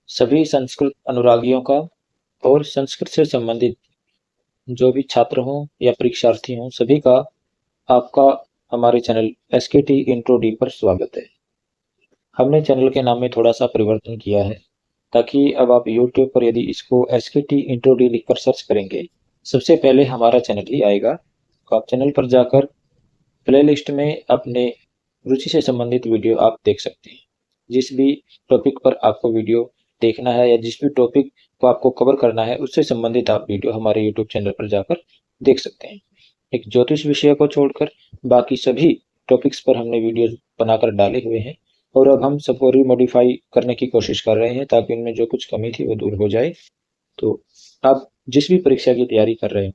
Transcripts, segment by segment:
सभी संस्कृत अनुरागियों का और संस्कृत से संबंधित जो भी छात्र हों या परीक्षार्थी हों सभी का आपका हमारे चैनल एसकेटी इंट्रो डी पर स्वागत है। हमने चैनल के नाम में थोड़ा सा परिवर्तन किया है ताकि अब आप YouTube पर यदि इसको एसकेटी इंट्रो डी लिखकर सर्च करेंगे सबसे पहले हमारा चैनल ही आएगा। तो आप चैनल पर जाकर प्लेलिस्ट में अपने रुचि से संबंधित वीडियो आप देख सकते हैं। जिस भी टॉपिक पर आपको वीडियो देखना है या जिस भी टॉपिक को आपको कवर करना है उससे संबंधित आप वीडियो हमारे यूट्यूब चैनल पर जाकर देख सकते हैं। एक ज्योतिष विषय को छोड़कर बाकी सभी टॉपिक्स पर हमने वीडियो बनाकर डाले हुए हैं और अब हम सबको रीमॉडिफाई करने की कोशिश कर रहे हैं ताकि उनमें जो कुछ कमी थी वो दूर हो जाए। तो आप जिस भी परीक्षा की तैयारी कर रहे हैं,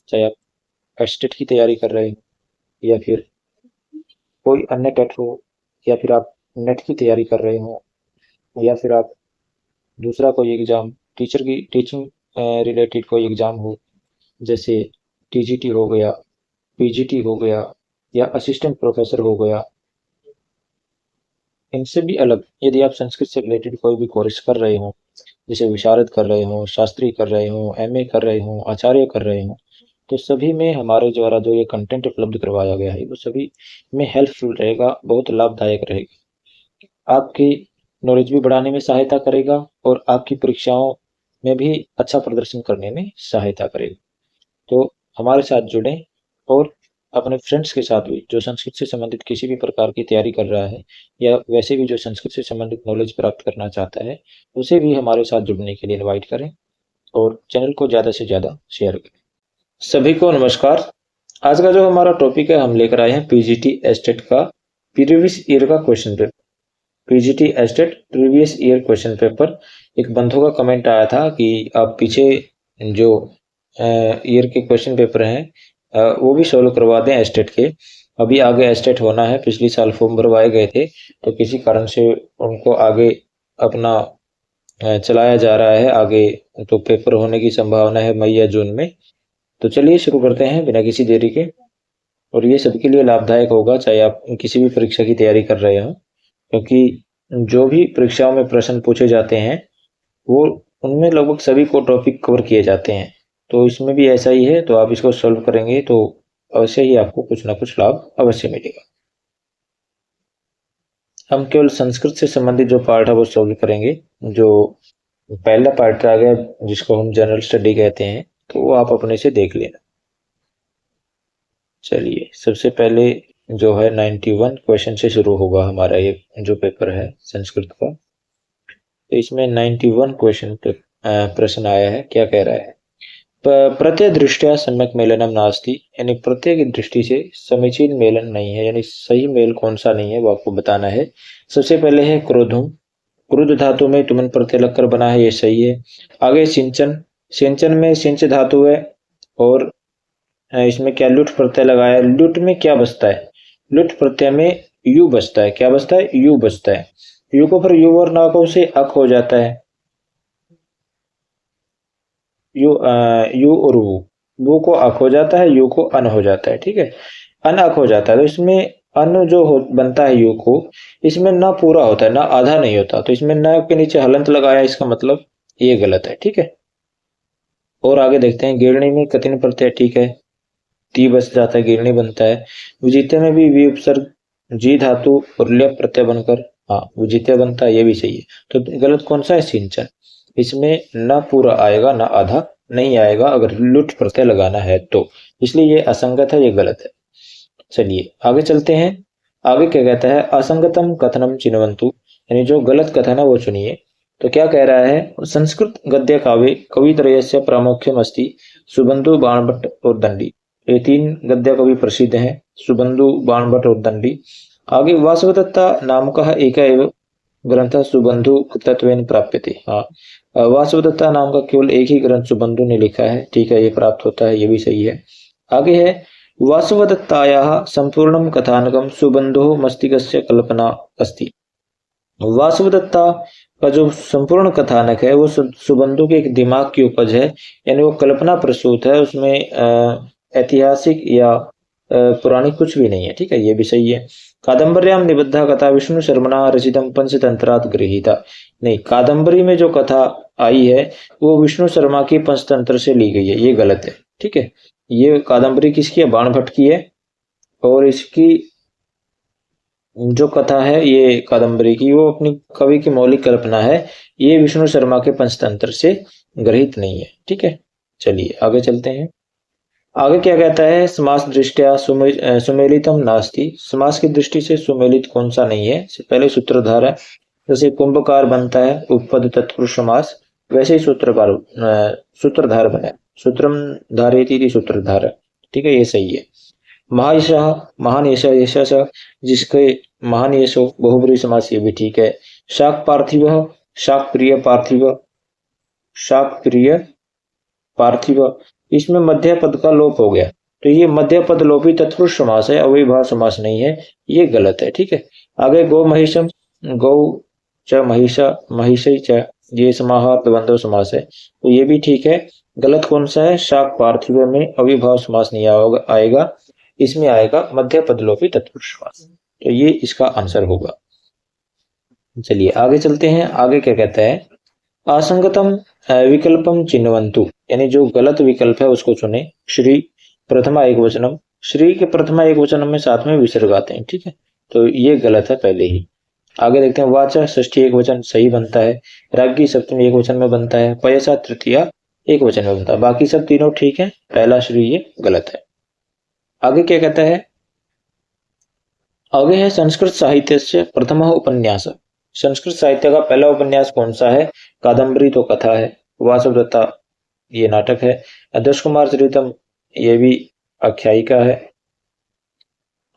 चाहे आप स्टेट की तैयारी कर रहे हैं या फिर कोई अन्य टेट हो या फिर आप नेट की तैयारी कर रहे हो या फिर आप दूसरा कोई एग्जाम टीचर की टीचिंग रिलेटेड कोई एग्जाम हो जैसे टीजीटी हो गया, पीजीटी हो गया या असिस्टेंट प्रोफेसर हो गया, इनसे भी अलग यदि आप संस्कृत से रिलेटेड कोई भी कोर्स कर रहे हो जैसे विशारद कर रहे हो, शास्त्री कर रहे हो, एमए कर रहे हो, आचार्य कर रहे हो, तो सभी में हमारे द्वारा जो ये कंटेंट उपलब्ध करवाया गया है वो सभी में हेल्पफुल रहेगा, बहुत लाभदायक रहेगा। आपकी नॉलेज भी बढ़ाने में सहायता करेगा और आपकी परीक्षाओं में भी अच्छा प्रदर्शन करने में सहायता करेगा। तो हमारे साथ जुड़ें और अपने फ्रेंड्स के साथ भी जो संस्कृत से संबंधित किसी भी प्रकार की तैयारी कर रहा है या वैसे भी जो संस्कृत से संबंधित नॉलेज प्राप्त करना चाहता है उसे भी हमारे साथ जुड़ने के लिए इनवाइट करें और चैनल को ज़्यादा से ज़्यादा शेयर करें। सभी को नमस्कार। आज का जो हमारा टॉपिक है हम लेकर आए हैं पीजीटी एस्टेट का प्रीवियस ईयर का question paper. PGT estate previous year question paper. एक बंधु का कमेंट आया था कि आप पीछे जो ईयर के क्वेश्चन पेपर हैं वो भी सोल्व करवा दें एस्टेट के। अभी आगे एस्टेट होना है, पिछले साल फॉर्म भरवाए गए थे तो किसी कारण से उनको आगे अपना चलाया जा रहा है आगे, तो पेपर होने की संभावना है मई या जून में। तो चलिए शुरू करते हैं बिना किसी देरी के। और ये सबके लिए लाभदायक होगा चाहे आप किसी भी परीक्षा की तैयारी कर रहे हो, क्योंकि जो भी परीक्षाओं में प्रश्न पूछे जाते हैं वो उनमें लगभग सभी को टॉपिक कवर किए जाते हैं, तो इसमें भी ऐसा ही है। तो आप इसको सॉल्व करेंगे तो अवश्य ही आपको कुछ ना कुछ लाभ अवश्य मिलेगा। हम केवल संस्कृत से संबंधित जो पार्ट है वो सॉल्व करेंगे। जो पहला पार्ट आ गया जिसको हम जनरल स्टडी कहते हैं तो वो आप अपने से देख लेना। चलिए सबसे पहले जो है 91 क्वेश्चन से शुरू होगा हमारा ये जो पेपर है संस्कृत का। तो इसमें 91 क्वेश्चन प्रश्न आया है। क्या कह रहा है? प्रत्यय दृष्टिया सम्यक मेलनम नास्ति, यानी प्रत्येक दृष्टि से समीचीन मेलन नहीं है, यानी सही मेल कौन सा नहीं है वो आपको बताना है। सबसे पहले है क्रोधुम, क्रुद्ध धातु में तुमन प्रत्यय लगकर बना है, ये सही है। आगे सिंचन, सिंचन में सिंच धातु है और इसमें क्या लुट प्रत्यय लगाया। लुट में क्या बचता है? लुट प्रत्यय में यू बचता है। क्या बचता है? यू बचता है। यू को फिर यू और नाको से अक हो जाता है। यू और वो को अक हो जाता है, यू को अन हो जाता है। ठीक है, अन अक हो जाता है। तो इसमें अन जो बनता है यू को, इसमें ना पूरा होता है ना आधा नहीं होता, तो इसमें न के नीचे हलंत लगाया, इसका मतलब ये गलत है। ठीक है, और आगे देखते हैं। गिरणी में कठिन प्रत्यय ठीक है, ती बच जाता है, गिरणी बनता है। विजित्य में भी वी उपसर्ग जी धातु और ल्य प्रत्यय बनकर विजित्य बनता है, ये भी सही है। तो गलत कौन सा है? सिंचन। इसमें ना पूरा आएगा ना आधा नहीं आएगा अगर लुट प्रत्यय लगाना है तो, इसलिए ये असंगत है, ये गलत है। चलिए आगे चलते हैं। आगे क्या कहता है? असंगतम कथनम चिन्हवन्तु, यानी जो गलत कथन है वो चुनिए। तो क्या कह रहा है? संस्कृत गद्य काव्य कवित्रयस्य प्रामुख्यम अस्ति सुबंधु बाणभट्ट और दंडी। ये तीन गद्य कवि प्रसिद्ध हैं, सुबंधु बाणभट्ट और दंडी। आगे वासवदत्ता नाम का एक एव ग्रंथ सुबंधु तत्वेन प्राप्यते। वासवदत्ता नाम का केवल एक ही ग्रंथ सुबंधु ने लिखा है। ठीक है, ये प्राप्त होता है, ये भी सही है। आगे है वासवदत्तायाः संपूर्णं कथानकं सुबंधुः मस्तिष्कस्य कल्पना अस्ति। वासवदत्ता का जो संपूर्ण कथानक है वो सुबंधु के एक दिमाग की उपज है, यानी वो कल्पना प्रसूत है, उसमें ऐतिहासिक या पुरानी कुछ भी नहीं है। ठीक है, ये भी सही है। कादम्बर्याम निबद्धा कथा विष्णु शर्मणा रचितम पंचतंत्रात् गृहीता, नहीं, कादम्बरी में जो कथा आई है वो विष्णु शर्मा की पंचतंत्र से ली गई है, ये गलत है। ठीक है, ये कादम्बरी किसकी है? बाण भट्ट की है। और इसकी जो कथा है ये कादम्बरी की, वो अपनी कवि की मौलिक कल्पना है, ये विष्णु शर्मा के पंचतंत्र से ग्रहित नहीं है। ठीक है, चलिए आगे चलते हैं। आगे क्या कहता है? समास दृष्टिया सुमेलितम नास्ति। समास की दृष्टि से सुमेलित कौन सा नहीं है? पहले सूत्रधार है, जैसे कुंभकार बनता है उपपद तत्पुरुष समास, वैसे ही सूत्रधार बने, सूत्रम धारयति सूत्रधार। ठीक है, ये सही है। महायशः महान यशः यशस, जिसके महान यश हो, बहुब्रीहि समास, ये भी ठीक है। शाक पार्थिव, शाक प्रिय पार्थिव, शाक प्रिय पार्थिव, इसमें मध्य पद का लोप हो गया, तो ये मध्य पद लोपी तत्पुरुष समास है, अव्ययीभाव समास नहीं है, ये गलत है। ठीक है, आगे गौ महिषम, गौ च महिषा महिषी च, ये समाहार द्वंद्व समास है, तो ये भी ठीक है। गलत कौन सा है? शाक पार्थिव में अव्ययीभाव समास नहीं आएगा, इसमें आएगा मध्य पद लोपी तत्पुरुष समास, तो ये इसका आंसर होगा। चलिए आगे चलते हैं। आगे क्या कहता है? असंगतम विकल्पम चिन्हवन्तु, यानी जो गलत विकल्प है उसको चुने। श्री प्रथमा एक वचनम, श्री के प्रथमा एक वचनम में साथ में विसर्ग आते हैं। ठीक है, तो ये गलत है पहले ही। आगे देखते हैं। वाचा षष्ठी एक वचन सही बनता है, राज्ञी सप्तमी एक वचन में बनता है, पयसा तृतीया एक वचन में बनता है, बाकी सब तीनों ठीक है, पहला श्री ये गलत है। आगे क्या कहता है? आगे है संस्कृत साहित्य से प्रथम उपन्यास। संस्कृत साहित्य का पहला उपन्यास कौन सा है? कादम्बरी तो कथा है, वासवदत्ता ये नाटक है, आदर्श कुमार चरितम ये भी आख्यायिका है,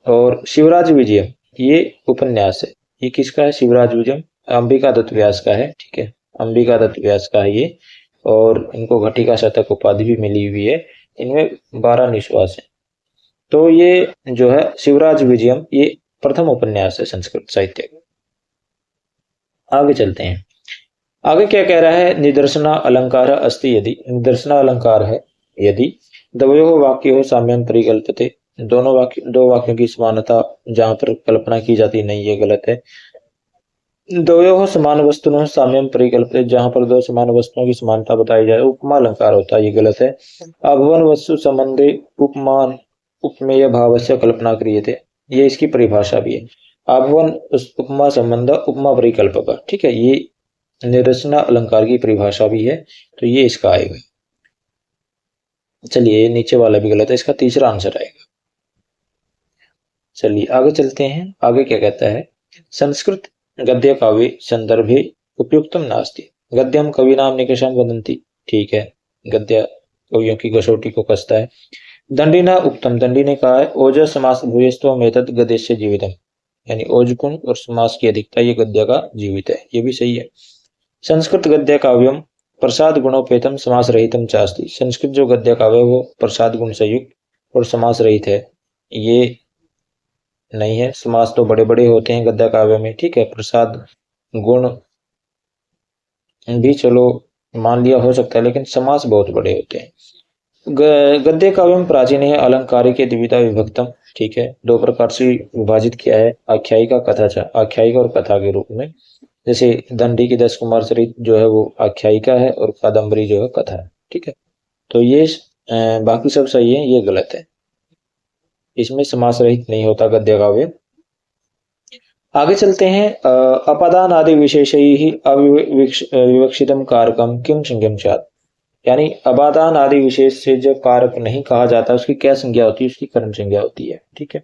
और शिवराज विजयम ये उपन्यास है। ये किसका है? शिवराज विजयम अंबिका दत्त व्यास का है। ठीक है, अंबिका दत्त व्यास का है ये, और इनको घटिका शतक उपाधि भी मिली हुई है। इनमें 12 निश्वास है, तो ये जो है शिवराज विजयम ये प्रथम उपन्यास है संस्कृत साहित्य का। आगे चलते हैं। आगे क्या कह रहा है? निदर्शना अलंकार अस्ति यदि, निदर्शना अलंकार है यदि द्वयोः वाक्योः साम्यं परिकल्प्यते, दोनों वाक्य दो वाक्यों की समानता जहां पर कल्पना की जाती नहीं, ये गलत है। द्वयोः समान वस्तुनों साम्यं परिकल्प्यते, जहां पर दो समान वस्तुओं की समानता बताई जाए, उपमा अलंकार होता है, ये गलत है। अभवन वस्तु संबंधे उपमान उपमेय भाव से कल्पना क्रियते, ये इसकी परिभाषा भी है। अभवन उपमा संबंध उपमा परिकल्पक। ठीक है, ये निरचना अलंकार की परिभाषा भी है, तो ये इसका आएगा। चलिए नीचे वाला भी गलत है, इसका तीसरा आंसर आएगा। चलिए आगे चलते हैं। आगे क्या कहता है? संस्कृत गद्य काव्य संदर्भे उपयुक्तम नास्ति, गद्यम कविनाम निकषाम वदन्ति। ठीक है, गद्य कवियों की कसौटी को कसता है। दंडिना उक्तम, दंडी ने कहा है ओज समास भूयस्त्वम एतत् गद्यस्य जीवितम, यानी ओज गुण और समास की अधिकता ये गद्य का जीवित है, ये भी सही है। संस्कृत गद्य काव्यम प्रसाद गुणोपेतम समास रहितम चास्ति, संस्कृत जो गद्य काव्य वो प्रसाद गुण से युक्त और समास रहित है, ये नहीं है। समास तो बड़े बड़े होते हैं गद्य काव्य में, ठीक है, प्रसाद गुण भी चलो मान लिया हो सकता है, लेकिन समास बहुत बड़े होते हैं। गद्य काव्य में प्राचीन है, अलंकारिक द्विधा विभक्तम। ठीक है, दो प्रकार से विभाजित किया है, आख्यायिका कथा, आख्यायिका और कथा के रूप में। जैसे दंडी की 10 कुमार चरित जो है वो आख्यायिका है और कादम्बरी जो है कथा है। ठीक है, तो ये बाकी सब सही है, ये गलत है, इसमें समास रहित नहीं होता गद्य काव्य। आगे चलते हैं। अपदान आदि विशेष ही अविवक्षितम कारकम किम संज्ञम स्यात्, यानी अपादान आदि विशेष से जब कारक नहीं कहा जाता उसकी क्या संज्ञा होती है? उसकी कर्म संज्ञा होती है। ठीक है,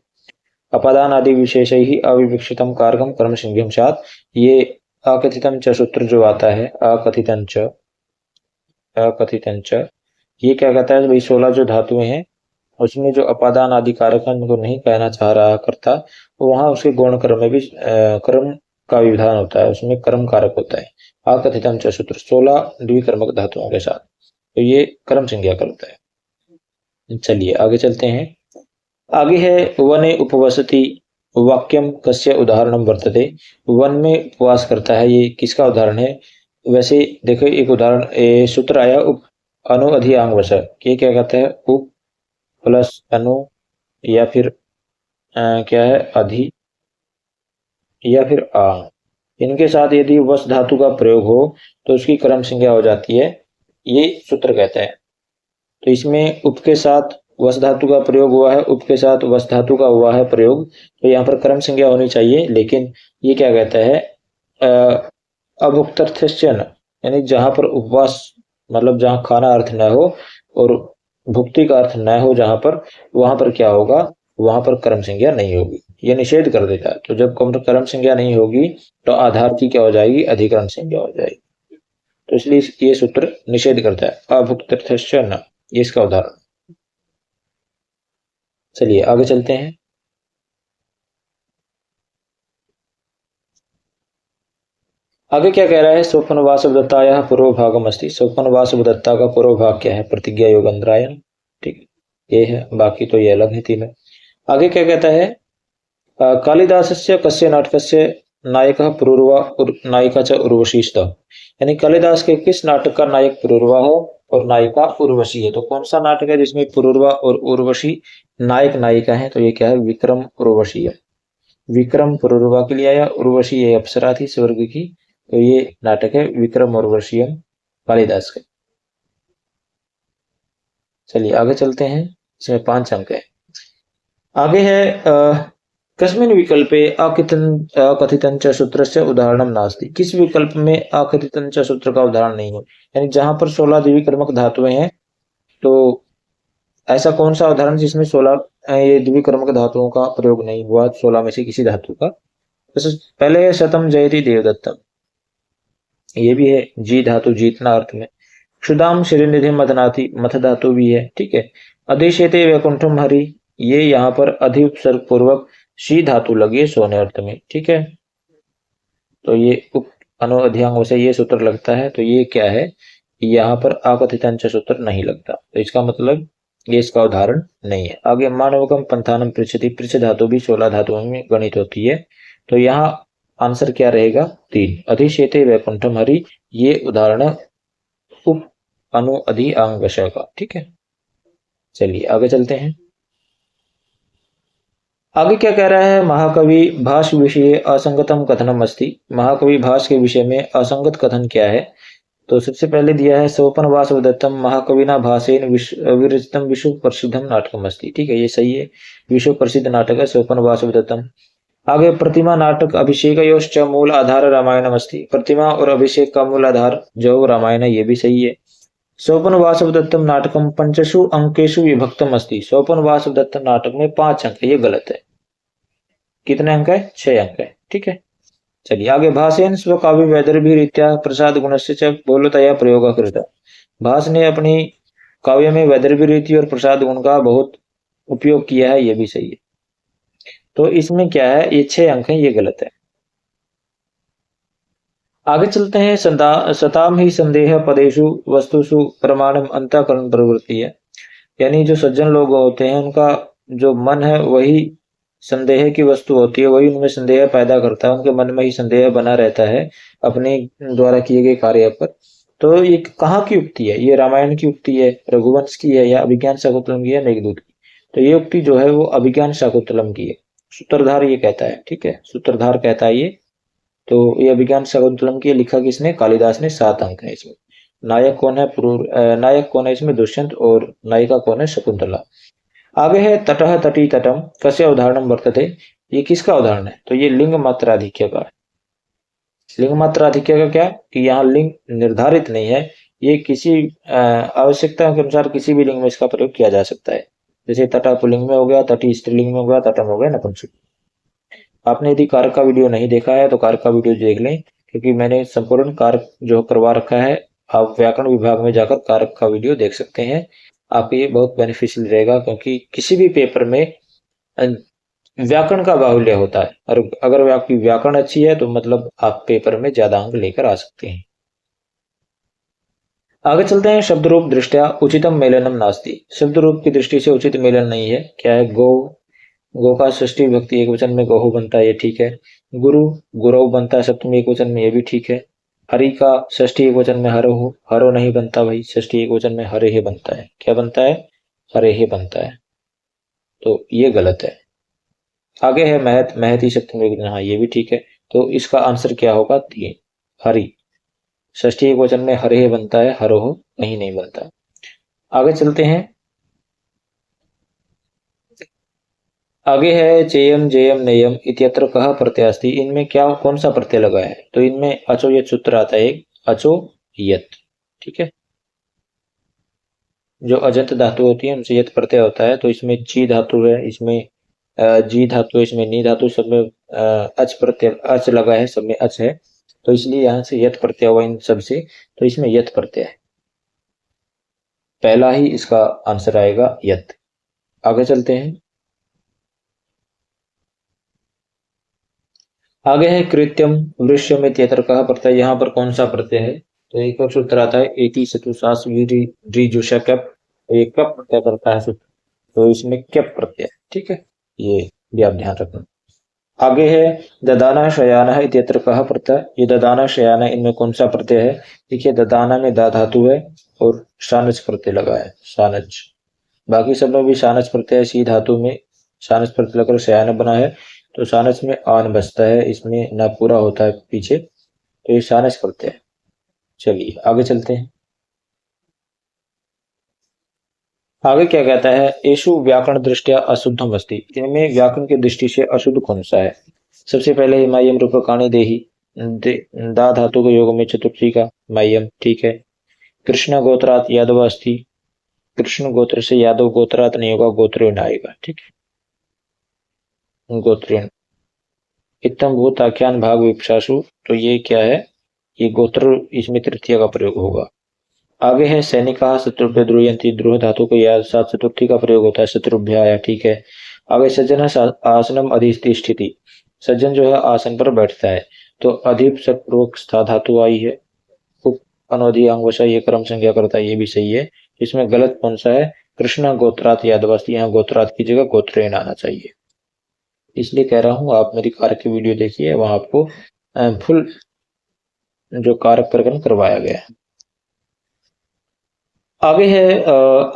अपादान आदि विशेष ही अविवक्षितम कारकम कर्म संज्ञम स्यात्, ये अकथितम च सूत्र जो आता है, अकथितम च, अकथितम च, ये क्या कहता है? भाई 16 जो धातुएं हैं उसमें जो अपादान आदि कारक है उनको नहीं कहना चाह रहा करता, तो वहां उसके गौण कर्म में भी कर्म का विधान होता है, उसमें कर्म कारक होता है। अकथितम च सूत्र 16 द्विकर्मक धातुओं के साथ, तो ये कर्म संज्ञा करता है। चलिए आगे चलते हैं। आगे है वने उपवसति वाक्यम कस्य उदाहरणम वर्तते, वन में उपवास करता है, ये किसका उदाहरण है? वैसे देखो एक उदाहरण सूत्र आया उप अनु अधियांग वश, ये क्या कहता है? उप प्लस अनु या फिर क्या है अधि या फिर आंग, इनके साथ यदि वस धातु का प्रयोग हो तो उसकी कर्म संज्ञा हो जाती है, ये सूत्र कहता है। तो इसमें उप के साथ वस धातु का प्रयोग हुआ है, उप के साथ वस धातु का हुआ है प्रयोग, तो यहाँ पर कर्म संज्ञा होनी चाहिए। लेकिन ये क्या कहता है, अभुक्तर्थस्य, यानी जहां पर उपवास मतलब जहां खाना अर्थ न हो और भुक्ति का अर्थ न हो, जहां पर वहां पर क्या होगा, वहां पर कर्म संज्ञा नहीं होगी, ये निषेध कर देता है। तो जब कर्म संज्ञा नहीं होगी तो आधार की क्या हो जाएगी, अधिकरण संज्ञा हो जाएगी। तो इसलिए ये सूत्र निषेध करता है, अभुक्तर्थस्य न, ये इसका उदाहरण। चलिए आगे चलते हैं। आगे क्या कह रहा है, स्वप्न वासवदत्ताया पूर्व भागम अस्ति। स्वप्न वासवदत्ता का पूर्व भाग क्या है, प्रतिज्ञा योग अंतरायण, ठीक ये है, बाकी तो ये अलग है तीनों। आगे क्या कहता है, कालिदासस्य कस्य नाटकस्य नायकः पुरूरवा नायिका च उर्वशी स्तः। यानी कालिदास के किस नाटक का नायक पुरूरवा है और नायिका उर्वशी है। तो कौन सा नाटक है जिसमें पुरूरवा और उर्वशी नायक नायिका है, तो ये क्या है, विक्रम उर्वशी है। विक्रम पुरूरवा के लिए आया, उर्वशी ये अप्सरा थी स्वर्ग की, तो ये नाटक है विक्रम उर्वशीयम कालिदास का। चलिए आगे चलते हैं, इसमें 5 अंक है। आगे है कस्मिन् विकल्पे अकथितं च सूत्रस्य उदाहरणं नास्ति। किस विकल्प में अकथितं च सूत्र का उदाहरण नहीं है, यानी जहां पर 16 द्विकर्मक धातुएं हैं, तो ऐसा कौन सा उदाहरण जिसमें 16 ये द्विकर्मक धातुओं का प्रयोग नहीं हुआ, 16 में से किसी धातु का। तो पहले है शतम जयति देवदत्तम, ये भी है जी धातु, जीतना अर्थ में। क्षुदाम श्रीनिधि मदनाति, मथ धातु भी है, ठीक है। अधिशेते वैकुंठम हरि, ये यहाँ पर अधि उपसर्ग पूर्वक शी धातु लगी है सोने अर्थ में, ठीक है। तो ये उप अनु अध्यांग से ये सूत्र लगता है, तो ये क्या है, यहाँ पर अकथितंच सूत्र नहीं लगता, तो इसका मतलब ये इसका उदाहरण नहीं है। आगे मानवकम पंथानम पृछति, पृछ धातु भी 16 धातुओं में गणित होती है, तो यहाँ आंसर क्या रहेगा, 3। अधिशेते वैकुंठम हरि, ये उदाहरण उप अनु अधि आंग विषय का, ठीक है। चलिए आगे चलते हैं। आगे क्या कह रहा है, महाकवि भाष विषय असंगतम कथनम अस्ति। महाकवि भाष के विषय में असंगत कथन क्या है, तो सबसे पहले दिया है सोपन वासवदत्तम महाकविना भाषेन विरचितम विश्व प्रसिद्धम नाटकम अस्ति, ठीक है, ये सही है, विश्व प्रसिद्ध नाटक है सोपन वासवदत्तम। आगे प्रतिमा नाटक अभिषेक मूल आधार रामायणम अस्ति। प्रतिमा और अभिषेक का मूल आधार जो रामायण है, ये भी सही है। सोपन वासवदत्तम नाटकम पंचसु अंकेशु विभक्तम अस्ति। सोपन वासवदत्तम नाटक में 5 अंक है, ये गलत है। कितने अंक है, 6 अंक है, ठीक है। चलिए आगे, भाषेन स्व काव्य वैदर्भी रीत्या प्रसाद गुणस्य च बोलतया प्रयोग कृत। भास ने अपनी काव्य में वैदर्भी रीति और प्रसाद गुण का बहुत उपयोग किया है, ये भी सही है। तो इसमें क्या है, ये 6 अंक है, ये गलत है। आगे चलते हैं, सताम ही संदेह पदेशु वस्तुषु प्रमाणम अंतःकरण प्रवृत्ति है। यानी जो सज्जन लोग होते हैं उनका जो मन है वही संदेह की वस्तु होती है, वही उनमें संदेह पैदा करता है, उनके मन में ही संदेह बना रहता है अपने द्वारा किए गए कार्य पर। तो ये कहाँ की उक्ति है, ये रामायण की उक्ति है, रघुवंश की है, या अभिज्ञान शाकुंतलम की है, मेघदूत की। तो ये उक्ति जो है वो अभिज्ञान शाकुंतलम की है, सूत्रधार ये कहता है, ठीक है, सूत्रधार कहता है ये। तो ये अभिज्ञान शाकुंतलम की लिखा किसने, कालिदास ने। 7 अंक है इसमें। नायक कौन है, नायक कौन है इसमें, दुष्यंत, और नायिका कौन है, शकुंतला। आगे है तटः तटी तटम कस्य उदाहरणम वर्तते। ये किसका उदाहरण है, तो ये लिंग मात्राधिक्य का है। लिंग मात्राधिक्य का क्या, कि यहाँ लिंग निर्धारित नहीं है, ये किसी आवश्यकता के अनुसार किसी भी लिंग में इसका प्रयोग किया जा सकता है। जैसे तटा पुल्लिंग में हो गया, तटी स्त्रीलिंग में हो गया, तटम हो गया नपुंसक। आपने यदि कारक का वीडियो नहीं देखा है तो कारक का वीडियो देख लें, क्योंकि मैंने संपूर्ण कारक जो करवा रखा है, आप व्याकरण विभाग में जाकर कारक का वीडियो देख सकते हैं। आपके ये बहुत बेनिफिशियल रहेगा, क्योंकि किसी भी पेपर में व्याकरण का बाहुल्य होता है, और अगर आपकी व्याकरण अच्छी है तो मतलब आप पेपर में ज्यादा अंक लेकर आ सकते हैं। आगे चलते हैं, शब्द रूप दृष्टया उचितम मेलनम नास्ति। शब्द रूप की दृष्टि से उचित मेलन नहीं है। क्या है, गो, गो का षष्ठी विभक्ति एक वचन में गौहु बनता है, ये ठीक है। गुरु, गुरु बनता है सप्तमी एक वचन में, ये भी ठीक है। हरि का षष्ठी एक वचन में हरो, हरो नहीं बनता भाई, षष्ठी एक वचन में हरे ही बनता है। क्या बनता है, हरे ही बनता है, तो ये गलत है। आगे है महत, महती सप्तमी एक वचन, हाँ ये भी ठीक है। तो इसका आंसर क्या होगा? 3 हरि। षष्ठी एकवचन में हरे बनता है, हरोह कहीं नहीं बनता। आगे चलते हैं। आगे है चेयम जेयम नेयम इत्यत्र कह प्रत्यय अस्ति। इनमें क्या कौन सा प्रत्यय लगा है? तो इनमें अचो यत सूत्र आता है एक, अचो यत। ठीक है, जो अजंत धातु होती है उनसे यत प्रत्यय होता है। तो इसमें ची धातु है, इसमें जी धातु है, इसमें नी धातु, सब में अच प्रत्यय, अच लगा है, सब में अच है, तो इसलिए यहां से यत प्रत्यय हुआ इन सब से, तो इसमें यत प्रत्यय है, पहला ही इसका आंसर आएगा यत। आगे चलते हैं। आगे है कृत्यम वृश्य में त्यतर कहा प्रत्यय। यहाँ पर कौन सा प्रत्यय है? तो एक और सूत्र आता है एति चतुसास वीरी कप, एक कप प्रत्यय करता है सूत्र, तो इसमें कैप प्रत्यय है। ठीक है, ये भी आप ध्यान रखना। आगे है ददाना शयान इत्यत्र कहा प्रत्यय। ये ददाना शयान, इनमें कौन सा प्रत्यय है? देखिए, ददाना में दा धातु है और शानच प्रत्यय लगा है, शानच। बाकी सब में भी शानच प्रत्यय, सी धातु में शानच प्रत्यय लगकर शयान बना है, तो शानच में आन बसता है, इसमें ना पूरा होता है पीछे, तो ये शानच प्रत्यय है। चलिए आगे चलते हैं। आगे क्या कहता है? येषु व्याकरण दृष्टिया अशुद्धम अस्ति। इनमें व्याकरण की दृष्टि से अशुद्ध कौन सा है? सबसे पहले हिमायम रूपकाणी देही, दा धातु के योग में चतुर्थी का मायम। ठीक है। कृष्ण गोत्रात यादव अस्ति, कृष्ण गोत्र से यादव गोत्रात नहीं होगा, गोत्रेण आएगा। ठीक है, गोत्रेण। इत्तम भूत आख्यान भाग विपसासु, तो ये क्या है? ये गोत्र, इसमें तृतीय का प्रयोग होगा। आगे है सैनिका शत्रुभ्य द्रुयंती, द्रोह धातु के या साथ चतुर्थी का प्रयोग होता है, शत्रुभ्य आया। ठीक है। आगे सज्जन आसनम अधिष्ठिति, सज्जन जो है आसन पर बैठता है, तो अधिप पूर्वक स्था धातु आई है, उप अनवधि अंगवशा ये क्रम संज्ञा करता है, ये भी सही है। इसमें गलत कौन सा है? कृष्णा गोत्रात यादवास्ती, यहाँ गोत्रात की जगह गोत्रेण आना चाहिए। इसलिए कह रहा हूं आप मेरी कारक की वीडियो देखिए, वहां आपको फुल जो कारक प्रकरण करवाया गया है। आगे है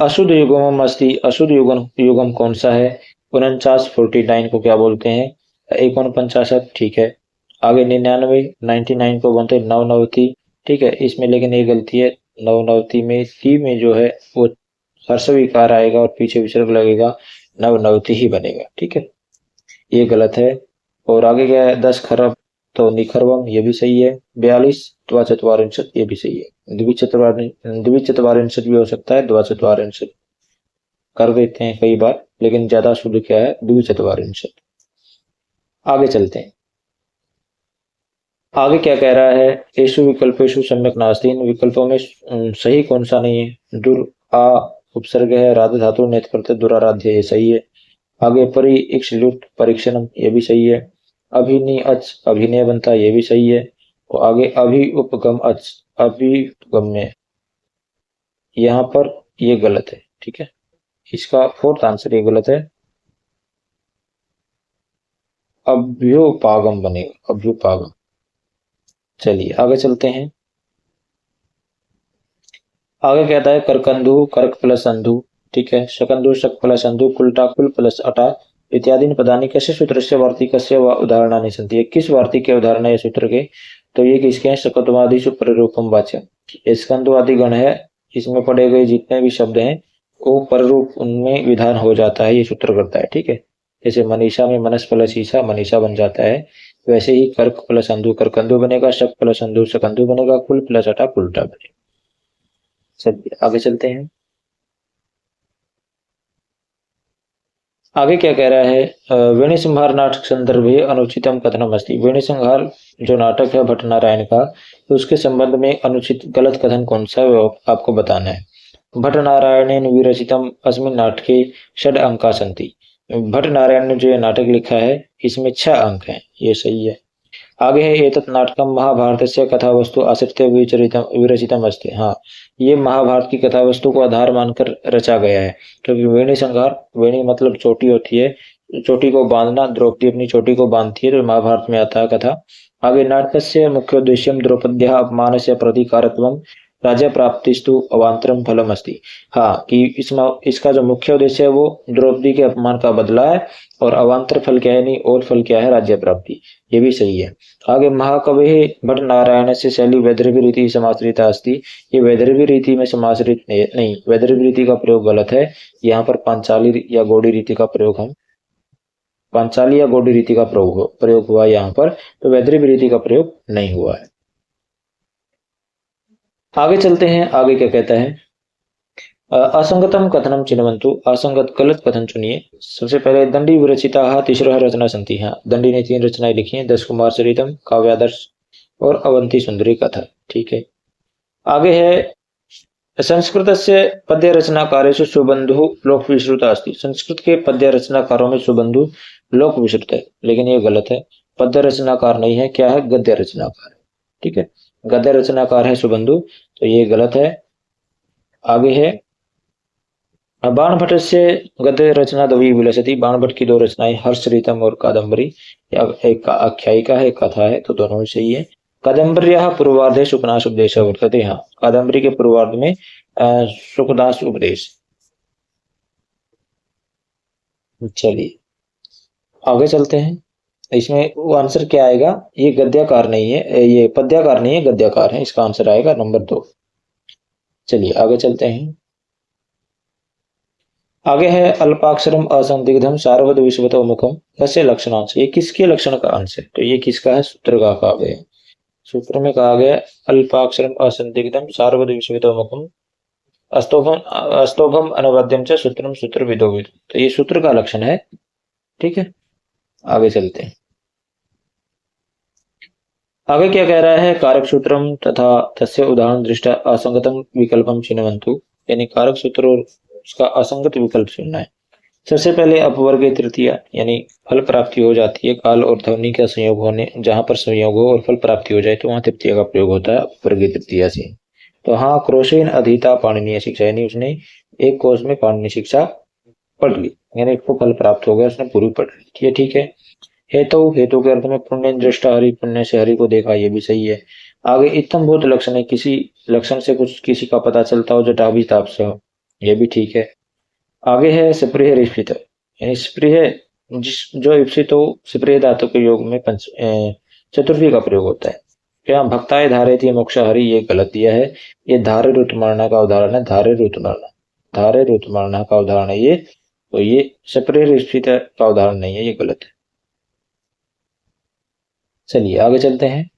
अशुद्ध युग्मम अस्ति। अशुद्ध युग्म कौन सा है? 49 को क्या बोलते हैं? 49। ठीक है। आगे 99 को बोलते हैं नवनवति। ठीक है, इसमें लेकिन एक गलती है, नवनवति में सी में जो है वो हर्ष विकार आएगा और पीछे विसर्ग लगेगा, नवनवति ही बनेगा। ठीक है, ये गलत है। और आगे क्या है? 10 खरब, तो निखरवम, ये भी सही है। 42 द्वाचत्वारिंशत्, ये भी सही है। द्विचत्वारिंशत् भी हो सकता है, द्वाचत्वारिंशत् कर देते हैं कई बार, लेकिन ज्यादा शुद्ध क्या है? द्विचत्वारिंशत्। आगे चलते हैं। आगे क्या कह रहा है? येषु विकल्पेषु सम्यक नास्ति। इन विकल्पों में सही कौन सा नहीं है? दुर आ उपसर्ग है, राध धातु नेत्र प्रत्यय दुराराध्य, ये सही है। आगे परि इक्ष परीक्षणम, ये भी सही है। अभिनी अच अभिनय बनता, ये भी सही है। और आगे अभि उपगम अच अभिगम में, यहाँ पर ये गलत है। ठीक है, इसका फोर्थ आंसर ये गलत है, अभ्युपागम बनेगा, अभ्युपागम। चलिए आगे चलते हैं। आगे कहता है करकंधु, कर्क प्लस अंधु। ठीक है, शकंधु शक प्लस अंधु, कुलटा कुल प्लस अटा इत्यादि पदानी कस्य सूत्र से वार्तिकस्य व उदाहरणानि सन्ति। किस वार्तिक के उदाहरण है सूत्र के? तो ये किसके हैं? शकत्वादिषु पररूपम वाच्यम, ये स्कंदवादी गण है, इसमें पढ़े गए जितने भी शब्द हैं वो पररूप उनमें विधान हो जाता है, ये सूत्र करता है। ठीक है, जैसे मनीषा में मनस प्लस ईसा मनीषा बन जाता है, वैसे ही कर्क प्लस अंधु करकंधु बनेगा, शक प्लस अंधु शकंधु बनेगा, कुल प्लस अटा कुलटा बनेगा। चलिए आगे चलते हैं। आगे क्या कह रहा है? वेणी संहार नाटक संदर्भे अनुचितम कथनम अस्ति। वेणी संहार जो नाटक है भट्ट नारायण का, तो उसके संबंध में अनुचित गलत कथन कौन सा है वो आपको बताना है। भट्ट नारायण विरचितम अस्मिन् नाटके षड अंका सन्ति। भट्ट नारायण ने जो ये नाटक लिखा है इसमें 6 अंक हैं, ये सही है। आगे है एतत् नाटकम महाभारत से कथा वस्तु आश्रित विरचितम अस्ति। हाँ, ये महाभारत की कथा वस्तु को आधार मानकर रचा गया है, क्योंकि वेणी संहार, वेणी मतलब चोटी होती है, चोटी को बांधना, द्रौपदी अपनी चोटी को बांधती है, तो महाभारत में आता है कथा। आगे नाटक से मुख्य उद्देश्य द्रौपद्या अपमान से प्रतिकारत्वम, राज्य प्राप्तिस्तु अवांतरम फलम अस्ति। हाँ, कि इसमें इसका जो मुख्य उद्देश्य है वो द्रौपदी के अपमान का बदला है, और अवांतर फल क्या है, नहीं और फल क्या है, राज्य प्राप्ति। ये भी सही है। आगे महाकवि भट्ट नारायण से शैली वैदर्भी रीति समाश्रिता अस्ति। ये वैदर्भी रीति में समाश्रित नहीं, वैदर्भी रीति का प्रयोग गलत है। यहाँ पर पांचाली या गौड़ी रीति का प्रयोग हम पांचाली या गौड़ी रीति का प्रयोग हुआ यहाँ पर, तो वैदर्भी रीति का प्रयोग नहीं हुआ है। आगे चलते हैं, आगे क्या कहता है। असंगतम कथनम चिन्हवन्तु। असंगत गलत कथन चुनिए। सबसे पहले दंडी विरचिता तीसरा रचना संति। हाँ, दंडी ने 3 रचनाएं लिखी हैं, 10 कुमार चरितम, काव्यादर्श और अवंती सुंदरी कथा। ठीक है, आगे है संस्कृत से पद्य रचनाकारेषु सुबंधु लोक विश्रुता अस्ति। संस्कृत के पद्य रचनाकारों में सुबंधु लोक विश्रुत है, लेकिन ये गलत है। पद्य रचनाकार नहीं है, क्या है, गद्य रचनाकार है। ठीक है, गद्य रचनाकार है सुबंधु, तो ये गलत है। आगे है बाणभट्ट से गद्य रचना दवी विलसती। बाणभट्ट की 2 रचनाएं हर्षरितम और कादम्बरी, एक आख्यायिका है, एक कथा है, तो दोनों सही है। कादम्बर्याः पूर्वार्धे सुखदास उपदेश वर्तते। हाँ, कादम्बरी के पूर्वार्ध में सुखदास उपदेश। चलिए आगे चलते हैं। इसमें वो आंसर क्या आएगा, ये गद्याकार नहीं है, ये पद्याकार नहीं है, गद्याकार है। इसका आंसर आएगा नंबर 2। चलिए आगे चलते हैं। आगे है अल्पाक्षरम असंदिग्धम सार्वद विश्वतो मुखम कस्य लक्षणांश। ये किसके लक्षण का अंश है, तो ये किसका है, सूत्र का कहा गया। सूत्र में कहा गया अल्पाक्षरम असंदिग्धम सार्वद विश्वतो मुखम अस्तोभम अनवद्यम च सूत्रम सूत्र विदो विदो। तो ये सूत्र का लक्षण है। ठीक है, आगे चलते हैं। आगे क्या कह रहा है, कारक सूत्रम तथा तस्य उदाहरण दृष्टा असंगतम विकल्पम चिन्हवन्तु। यानी कारक सूत्र और उसका असंगत विकल्प चुनना है। सबसे पहले अपवर्ग तृतीया, यानी फल प्राप्ति हो जाती है काल और ध्वनि का संयोग होने, जहां पर संयोग हो और फल प्राप्ति हो जाए तो वहां तृतीया का प्रयोग होता है अपवर्ग तृतीया से। तो हाँ, क्रोशेन अधीता पाणिनीय शिक्षा, यानी उसने एक कोर्स में पाणिनीय शिक्षा पढ़ ली, यानी उसको फल प्राप्त हो गया, उसने पूरी पढ़ ली। ये ठीक है। हेतु, हेतु के अर्थ में पुण्य दृष्टा हरि, पुण्य से हरि को देखा, ये भी सही है। आगे इत्थम भूत लक्षण है, किसी लक्षण से कुछ किसी का पता चलता हो जो टाभी ताप से हो, ये भी ठीक है। आगे है स्प्रिय ईप्सित, यानी स्प्रिय जो ईप्सित हो, स्प्रिय धातु के योग में चतुर्थी का प्रयोग होता है। क्या भक्ताय धारे थी मोक्ष हरि, ये गलत दिया है। ये धारे ऋतुमरणा का उदाहरण है, धारे ऋतुमरणा का उदाहरण है ये, तो ये स्प्रिय ईप्सित का उदाहरण नहीं है, ये गलत है। चलिए आगे चलते हैं।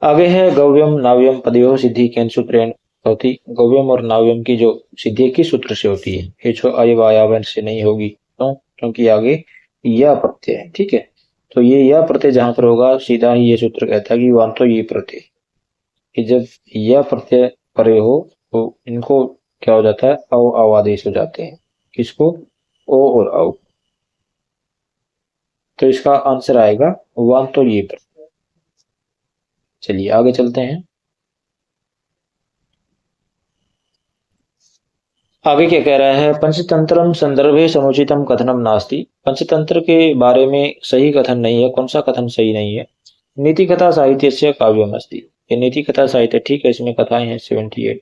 आगे है गव्यम नाव्यम पदयो सिद्धि केन सूत्रेण होती। गव्यम और नाव्यम की जो सिद्धि किस सूत्र से होती है, ये छो अयवायावन से नहीं होगी, क्यों, क्योंकि आगे यह प्रत्यय है। ठीक है, तो ये यह प्रत्यय जहां पर होगा सीधा ही ये सूत्र कहता है कि वहां तो ये प्रत्यय, कि जब यह प्रत्यय परे हो तो इनको क्या हो जाता है, अव अवादेश हो जाते हैं। किसको, ओ और अव। तो इसका आंसर आएगा वन तो ये प्रत्यय। चलिए आगे चलते हैं। आगे क्या कह रहा है, पंचतंत्रम संदर्भे समुचितम कथनम नास्ति। पंचतंत्र के बारे में सही कथन नहीं है। कौन सा कथन सही नहीं है, नीति कथा साहित्य से काव्यम अस्ति। ये नीति कथा साहित्य ठीक है, इसमें कथाएं हैं 78।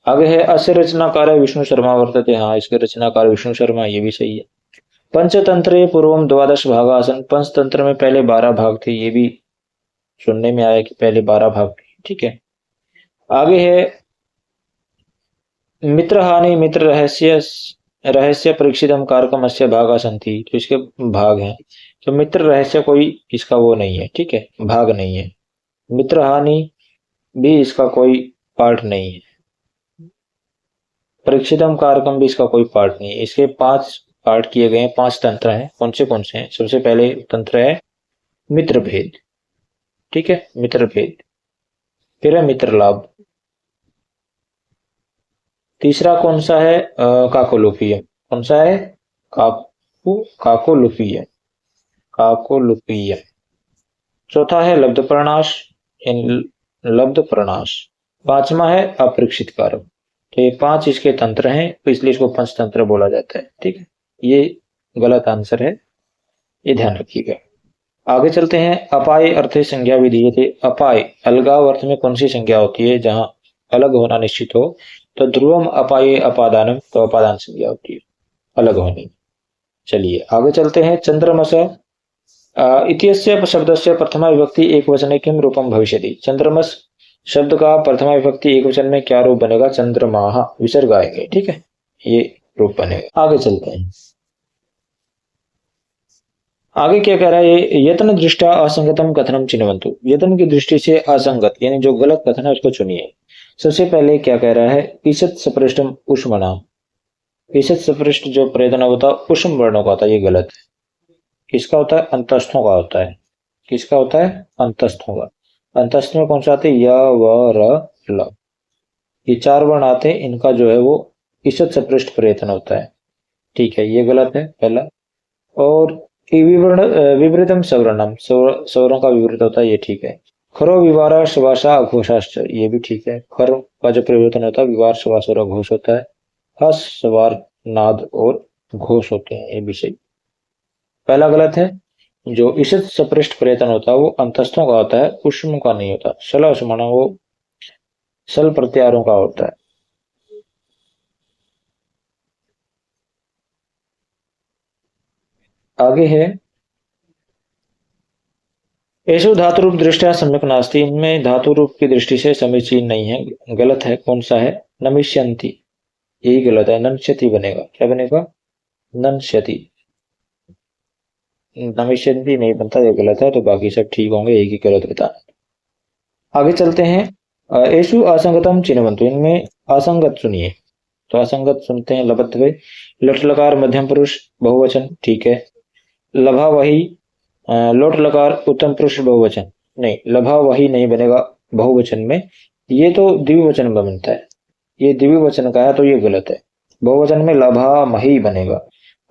आगे है अस्य रचनाकार विष्णु शर्मा वर्तते। हाँ, इसके रचनाकार विष्णु शर्मा, ये भी सही है। पंचतंत्रे पूर्वम 12 भागा आसन। पंचतंत्र में पहले 12 भाग थे, ये भी सुनने में आया कि पहले 12 भाग थे। ठीक है, आगे है मित्र हानि मित्र रहस्य परीक्षितम कारकम अस्य भागा संति। तो इसके भाग हैं, तो मित्र रहस्य कोई इसका वो नहीं है। ठीक है, भाग नहीं है। मित्र हानि भी इसका कोई पार्ट नहीं है। परीक्षितम कारकम भी इसका कोई पार्ट नहीं है। इसके 5 पार्ट किए गए हैं, 5 तंत्र हैं। कौन से हैं, सबसे पहले तंत्र है मित्र भेद। ठीक है, मित्र भेद। फिर है मित्र लाभ। तीसरा कौन सा है, काकोलुफियम। कौन सा है, काकोलुफियम। चौथा है लब्ध प्रणाश, लब्ध प्रणाश। 5वां है अपरीक्षित कारक। तो ये 5 इसके तंत्र हैं, तो इसलिए इसको पंचतंत्र बोला जाता है। ठीक है, ये गलत आंसर है, ये ध्यान रखिएगा। आगे चलते हैं। अपाय अर्थे संज्ञा विधीयते। अपाय अलगाव अर्थ में कौन सी संज्ञा होती है जहां अलग होना निश्चित हो? तो ध्रुवम अपाये अपादानम, तो अपादान संज्ञा होती है अलग होने। चलिए आगे चलते हैं। चंद्रमस इत्यस्य शब्दस्य प्रथमा विभक्ति एक वचने किम रूपम भविष्यति। चंद्रमस शब्द का प्रथमा विभक्ति एक वचन में क्या रूप बनेगा? चंद्रमाह विसर्ग आएंगे, ठीक है, ये रूप बनेगा। आगे चलते हैं। आगे क्या कह रहा है? ये यत्न दृष्टा असंगतम कथनम चिन्हवन्तु। यत्न की दृष्टि से असंगत यानी जो गलत कथन है उसको चुनिए। सबसे पहले क्या कह रहा है? ईशत सपृष्टम उष्मणाम। ईशत सपृष्ट जो प्रयत्न होता है उष्म वर्णों का होता है, ये गलत है। किसका होता है? अंतस्थों का होता है। किसका होता है? अंतस्थों का। अंतस्थ में कौन सा आते हैं? य व र ल, ये चार वर्ण आते हैं, इनका जो है वो ईशत सपृष्ट प्रयत्न होता है, ठीक है, ये गलत है पहला। और विवरण विपरीतम सवर्णम, स्वरों का विपरीत होता है, ये ठीक है। खरो विवारा श्वासा अघोषाश्च, ये भी ठीक है। खर का जो परिवर्तन होता है विवार श्वास और अघोष होता है। हस सवार नाद और घोष होते हैं, ये भी सही। पहला गलत है। जो ईशत सपृष्ट प्रयत्न होता है वो अंतस्थों का होता है, उष्म का नहीं होता। शला उष्माना वो सल प्रत्यारों का होता है। आगे है ऐसो धातु रूप दृष्टया सम्यक नास्ति। इनमें धातु रूप की दृष्टि से समीचीन नहीं है, गलत है। कौन सा है? नमिष्यंती, यही गलत है। ननश्यति बनेगा। क्या बनेगा? ननश्यति। नमिष्यंती नहीं बनता, ये गलत है। तो बाकी सब ठीक होंगे, एक ही गलत बताना। आगे चलते हैं। ऐसु असंगतम चिन्हवन्तु। इनमें असंगत सुनिए। तो असंगत सुनते हैं। लबत्वे लट लकार मध्यम पुरुष बहुवचन, ठीक है। लभा वही लोट लकार उत्तम पुरुष बहुवचन, नहीं, लभा वही नहीं बनेगा बहुवचन में, ये तो द्विवचन में बनता है। ये द्विवचन का है तो ये गलत है। बहुवचन में लभा मही बनेगा।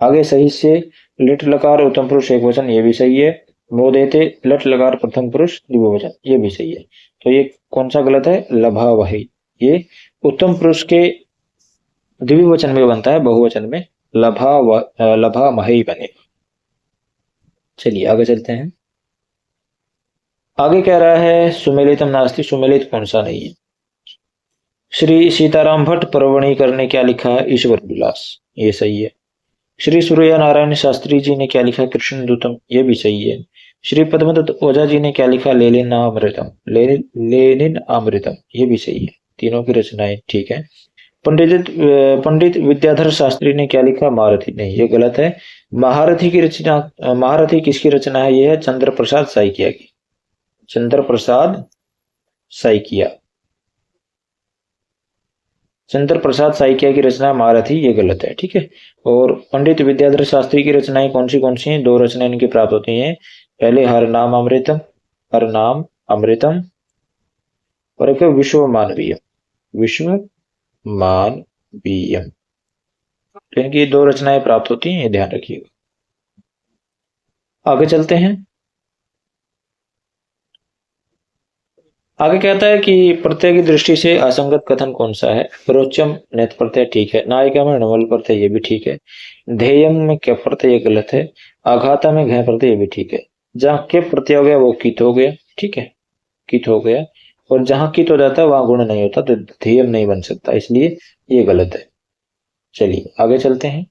आगे सही से लिट लकार उत्तम पुरुष एक वचन, ये भी सही है। मोदेते लट लकार प्रथम पुरुष द्विवचन, ये भी सही है। तो ये कौन सा गलत है? लभा वही। ये उत्तम पुरुष के द्विवचन में बनता है, बहुवचन में लभा मही बनेगा। चलिए आगे चलते हैं। आगे कह रहा है सुमेलितम नास्ति। सुमेलित कौन सा नहीं है? श्री सीताराम भट्ट परवणीकर ने क्या लिखा है? ईश्वर विलास, ये सही है। श्री सूर्य नारायण शास्त्री जी ने क्या लिखा? कृष्ण दूतम, ये भी सही है। श्री पद्मदत्त ओझा जी ने क्या लिखा? लेनिन अमृतम, लेनिन अमृतम, ये भी सही है। तीनों की रचनाएं ठीक है। पंडित विद्याधर शास्त्री ने क्या लिखा? महारथी, नहीं, ये गलत है। महारथी की रचना, महारथी किसकी रचना है? ये है चंद्र प्रसाद साइकिया की। चंद्र प्रसाद साइकिया, चंद्र प्रसाद साइकिया की रचना महारथी, ये गलत है, ठीक है। और पंडित विद्याधर शास्त्री की रचनाएं कौन सी हैं? दो रचनाएं इनकी प्राप्त होती हैं। पहले हर नाम अमृतम, हर नाम अमृतम, और एक विश्व मानवीय, विश्व मानवीय। तो इनकी दो रचनाएं प्राप्त होती हैं, ये ध्यान रखिएगा। आगे चलते हैं। आगे कहता है कि प्रत्यय की दृष्टि से असंगत कथन कौन सा है? रोचम नेत प्रत्यय ठीक है। नायिका में नवल प्रत्यय, ये भी ठीक है। ध्येयम में क्या प्रत्यय, ये गलत है। आघाता में घय प्रत्यय, ये भी ठीक है। जहां के प्रत्यय हो गया वो कित हो गया, ठीक है, कित हो गया। और जहां कित हो जाता है वहां गुण नहीं होता, तो ध्येयम नहीं बन सकता, इसलिए ये गलत है। चलिए आगे चलते हैं।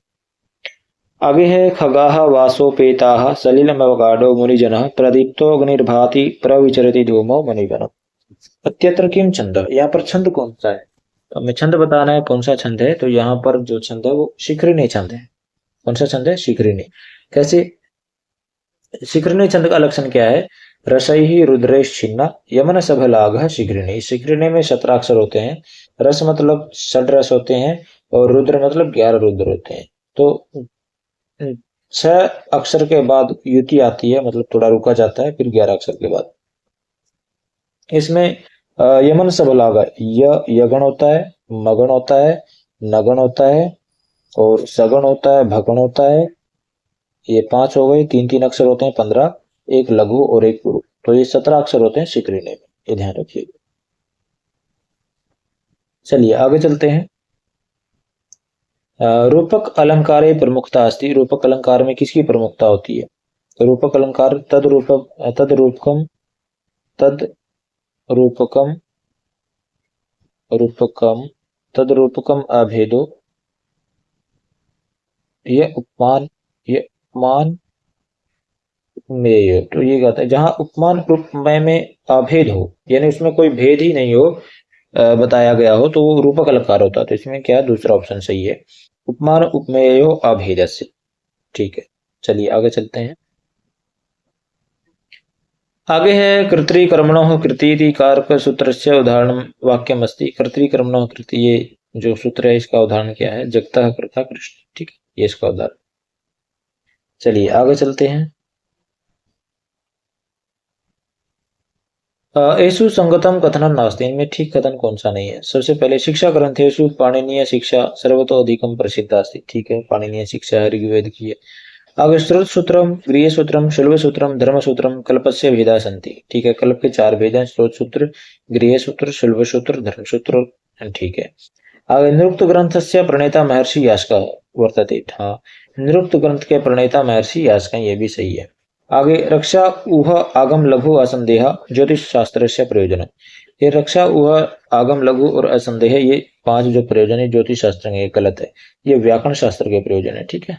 आगे है खगाह वासोपेताः सलिलमवगाढो मुनिजनः प्रदीप्तो अग्निर्भाति प्रविचरति धूमो मणिगणः। अत्यत्र किम छंद, यहाँ पर छंद कौन सा है? तो हमें छंद बताना है कौन सा छंद है। तो यहाँ पर जो छंद है वो शिखरिणी छंद है। कौन सा छंद है? शिखरिणी। कैसे? शिखरिणी छंद का लक्षण क्या है? रसई रुद्रेश छिन्ना यमन सभलाघ शिखरिणी। शिखरिणी में 17 अक्षर होते हैं। रस मतलब षड रस होते हैं, और रुद्र मतलब 11 रुद्र होते हैं। तो 6 अक्षर के बाद युति आती है, मतलब थोड़ा रुका जाता है, फिर 11 अक्षर के बाद। इसमें यमन सबलागा, यगण होता है, मगण होता है, नगण होता है, और सगण होता है, भगण होता है। ये 5 हो गए। 3 3 अक्षर होते हैं 15, एक लघु और एक गुरु। तो ये 17 अक्षर होते हैं शिखरिणी में, ये ध्यान रखिएगा। चलिए आगे चलते हैं। रूपक अलंकारे प्रमुखता अस्ति। रूपक अलंकार में किसकी प्रमुखता होती है? रूपक अलंकार तद रूपकम रूपकम तद रूपकम अभेदो, ये उपमान उपमेय। तो ये कहता है जहां उपमान उपमेय में अभेद हो, यानी उसमें कोई भेद ही नहीं हो, बताया गया हो, तो वो रूपक अलंकार होता है। तो इसमें क्या है, दूसरा ऑप्शन सही है, उपमान उपमेयो अभेदस्य। ठीक है, चलिए आगे चलते हैं। आगे है कर्तृकर्मणोः कृतीति कारक सूत्रस्य उदाहरणं वाक्यमस्ति। कर्तृकर्मणः कृति, ये जो सूत्र है इसका उदाहरण क्या है, जगतः कर्ता कृष्ण। ठीक है, ये इसका उदाहरण। चलिए आगे चलते हैं। एषु संगतम कथनम नास्ति, इनमें ठीक कथन कौन सा नहीं है। सबसे पहले शिक्षा ग्रंथेषु पाणिनीय शिक्षा सर्वतोधिकम प्रसिद्धा अस्ति। ठीक है, पाणिनीय शिक्षा ऋग्वेद की है। आगे श्रुत सूत्रम गृह सूत्रम शुल्ब सूत्रम धर्म सूत्रम कल्पस्य भेदा संति। ठीक है, कल्प के 4 भेद हैं, श्रोत सूत्र, गृह सूत्र, शुल्ब सूत्र, धर्म सूत्र। ठीक है, आगे निरुक्त ग्रंथस्य प्रणेता महर्षि यास्कः वर्तते। हाँ, निरुक्त ग्रंथ के प्रणेता महर्षि यास्क हैं, ये भी सही है। आगे रक्षा ऊह आगम लघु असंदेह ज्योतिष शास्त्र से प्रयोजन। ये रक्षा ऊह आगम लघु और असंदेह, ये 5 जो प्रयोजन है ज्योतिष शास्त्र के, गलत है। ये व्याकरण शास्त्र के प्रयोजन है। ठीक है,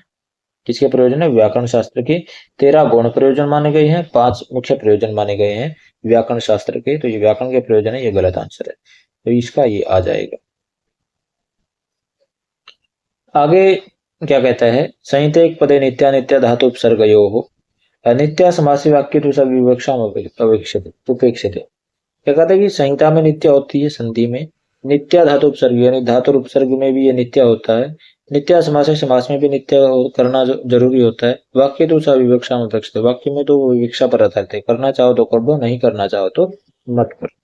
किसके प्रयोजन है, व्याकरण शास्त्र के। 13 गौण प्रयोजन माने गए हैं, 5 मुख्य प्रयोजन माने गए हैं व्याकरण शास्त्र के। तो ये व्याकरण के प्रयोजन है, ये गलत आंसर है, तो इसका ये आ जाएगा। आगे क्या कहता है, संहिता एक पदे नित्यानित्य धातु उपसर्गयो हो अनित्या समासी वाक्य तो सब विवक्षा उपेक्षित। क्या कहता है कि संहिता में नित्य होती है, संधि में नित्या धातु उपसर्ग, यानी धातु उपसर्ग में भी ये नित्य होता है। नित्या समास है, समास में भी नित्य करना जरूरी होता है। वाक्य तो सब विवक्षा में अपेक्षित, वाक्य में तो विवक्षा पर आधारित है, करना चाहो तो कर दो, नहीं करना चाहो तो मत करो।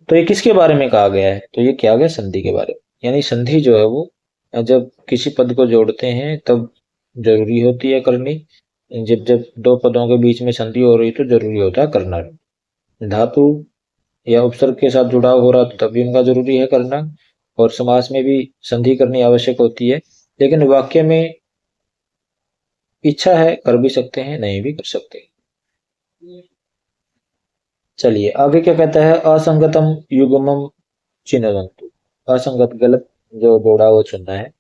तो ये किसके बारे में कहा गया है, तो ये क्या गया, संधि के बारे में। यानी संधि जो है वो जब किसी पद को जोड़ते हैं तब जरूरी होती है करनी, जब जब 2 पदों के बीच में संधि हो रही तो जरूरी होता है करना। धातु या उपसर्ग के साथ जुड़ाव हो रहा तो तब भी उनका जरूरी है करना, और समास में भी संधि करनी आवश्यक होती है। लेकिन वाक्य में इच्छा है कर भी सकते हैं, नहीं भी कर सकते। चलिए आगे क्या कहता है, असंगतम युग्मम चिन्हवन्तु। असंगत गलत जो जोड़ा वो चुनना है।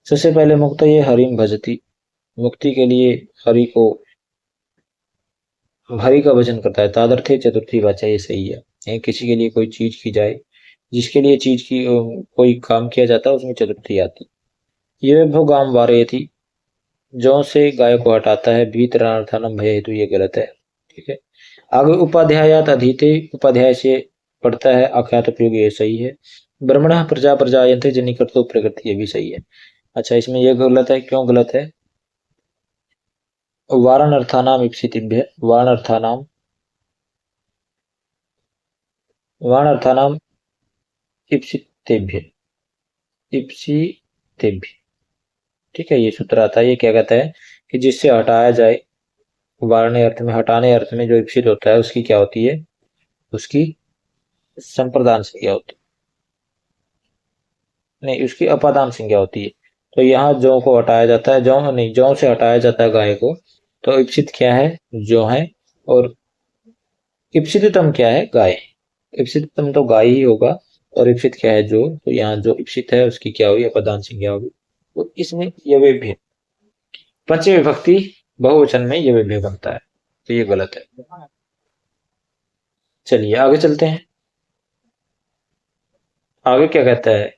सबसे पहले मुक्त, ये हरिम भजती, मुक्ति के लिए हरि को, हरि का भजन करता है। तादर्थे चतुर्थी वाचा, ये सही है। किसी के लिए कोई चीज की जाए, जिसके लिए चीज की कोई काम किया जाता है, उसमें चतुर्थी आती। ये भो गाम वारे थी, जौ से गाय को हटाता है। भीतरार्थानम भय हेतु, ये गलत है। ठीक है, आगे उपाध्यायात अधीते, उपाध्याय से पढ़ता है। आख्यात प्रयोग, ये सही है। ब्रह्मण प्रजा प्रजायन्ते जनी कर्तु प्रकृति, ये भी सही है। अच्छा, इसमें यह गलत है, क्यों गलत है, वारानर्थानाम इप्सितिभ्य, वारानर्थानाम इप्सितेभ्य, इप्सितेभ्य। ठीक है, ये सूत्र आता है। ये क्या कहता है कि जिससे हटाया जाए, वारणे अर्थ में, हटाने अर्थ में जो इप्सित होता है उसकी क्या होती है, उसकी संप्रदान संज्ञा होती है, नहीं उसकी अपादान संज्ञा होती है। तो यहाँ जौ को हटाया जाता है, जौ नहीं, जौ से हटाया जाता है गाय को, तो इप्सित क्या है, जौ है। और इप्सितम क्या है, गाय। इप्सितम तो गाय ही होगा, और इप्सित क्या है, जो। तो यहाँ जो इप्सित है उसकी क्या हुई, अपदान संज्ञा होगी। तो इसमें यवेभ्य, पंचमी विभक्ति बहुवचन में यवेभ्य बनता है, तो ये गलत है। चलिए आगे चलते हैं। आगे क्या कहता है,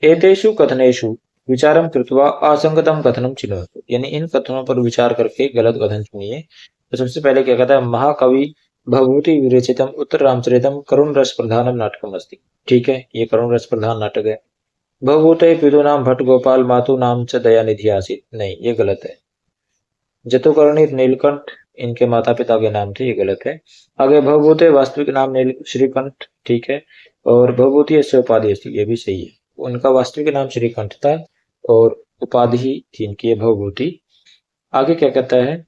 एतेषु कथनेषु विचारम कृत्वा असंगतम कथनम चिन्हतु, यानी इन कथनों पर विचार करके गलत कथन चुनिए। तो सबसे पहले क्या कहता है, महाकवि भभूति विरचितम उत्तर रामचरितम करुण रस प्रधानम नाटकम अस्ति। ठीक है, ये करुण रस प्रधान नाटक है। भभूते पितु नाम भट्ट गोपाल मातु नाम च दया निधि आसीत, नहीं ये गलत है। जतुकर्णी नीलकंठ, इनके माता पिता के नाम थे, ये गलत है। आगे भभूते वास्तविक नाम नील श्रीकंठ। ठीक है, और भभूति अस्य उपाधि अस्ति, ये भी सही है। उनका वास्तविक नाम श्रीकंठ था और उपाधि ही थी इनकी भवभूति। आगे क्या कहता है,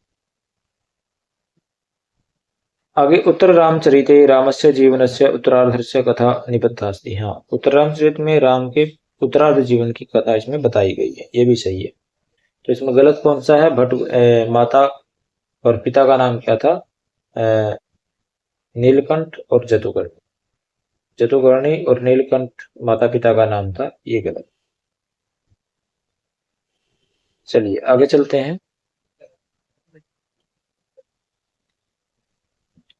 आगे उत्तर रामचरिते रामस्य जीवनस्य उत्तरार्धस्य कथा निबद्धा अस्ति। हाँ, उत्तर रामचरित में राम के उत्तरार्ध जीवन की कथा इसमें बताई गई है, ये भी सही है। तो इसमें गलत कौन सा है, माता और पिता का नाम क्या था? नीलकंठ और जतुकर्णी और नीलकंठ माता पिता का नाम था, ये गलत। चलिए आगे चलते हैं।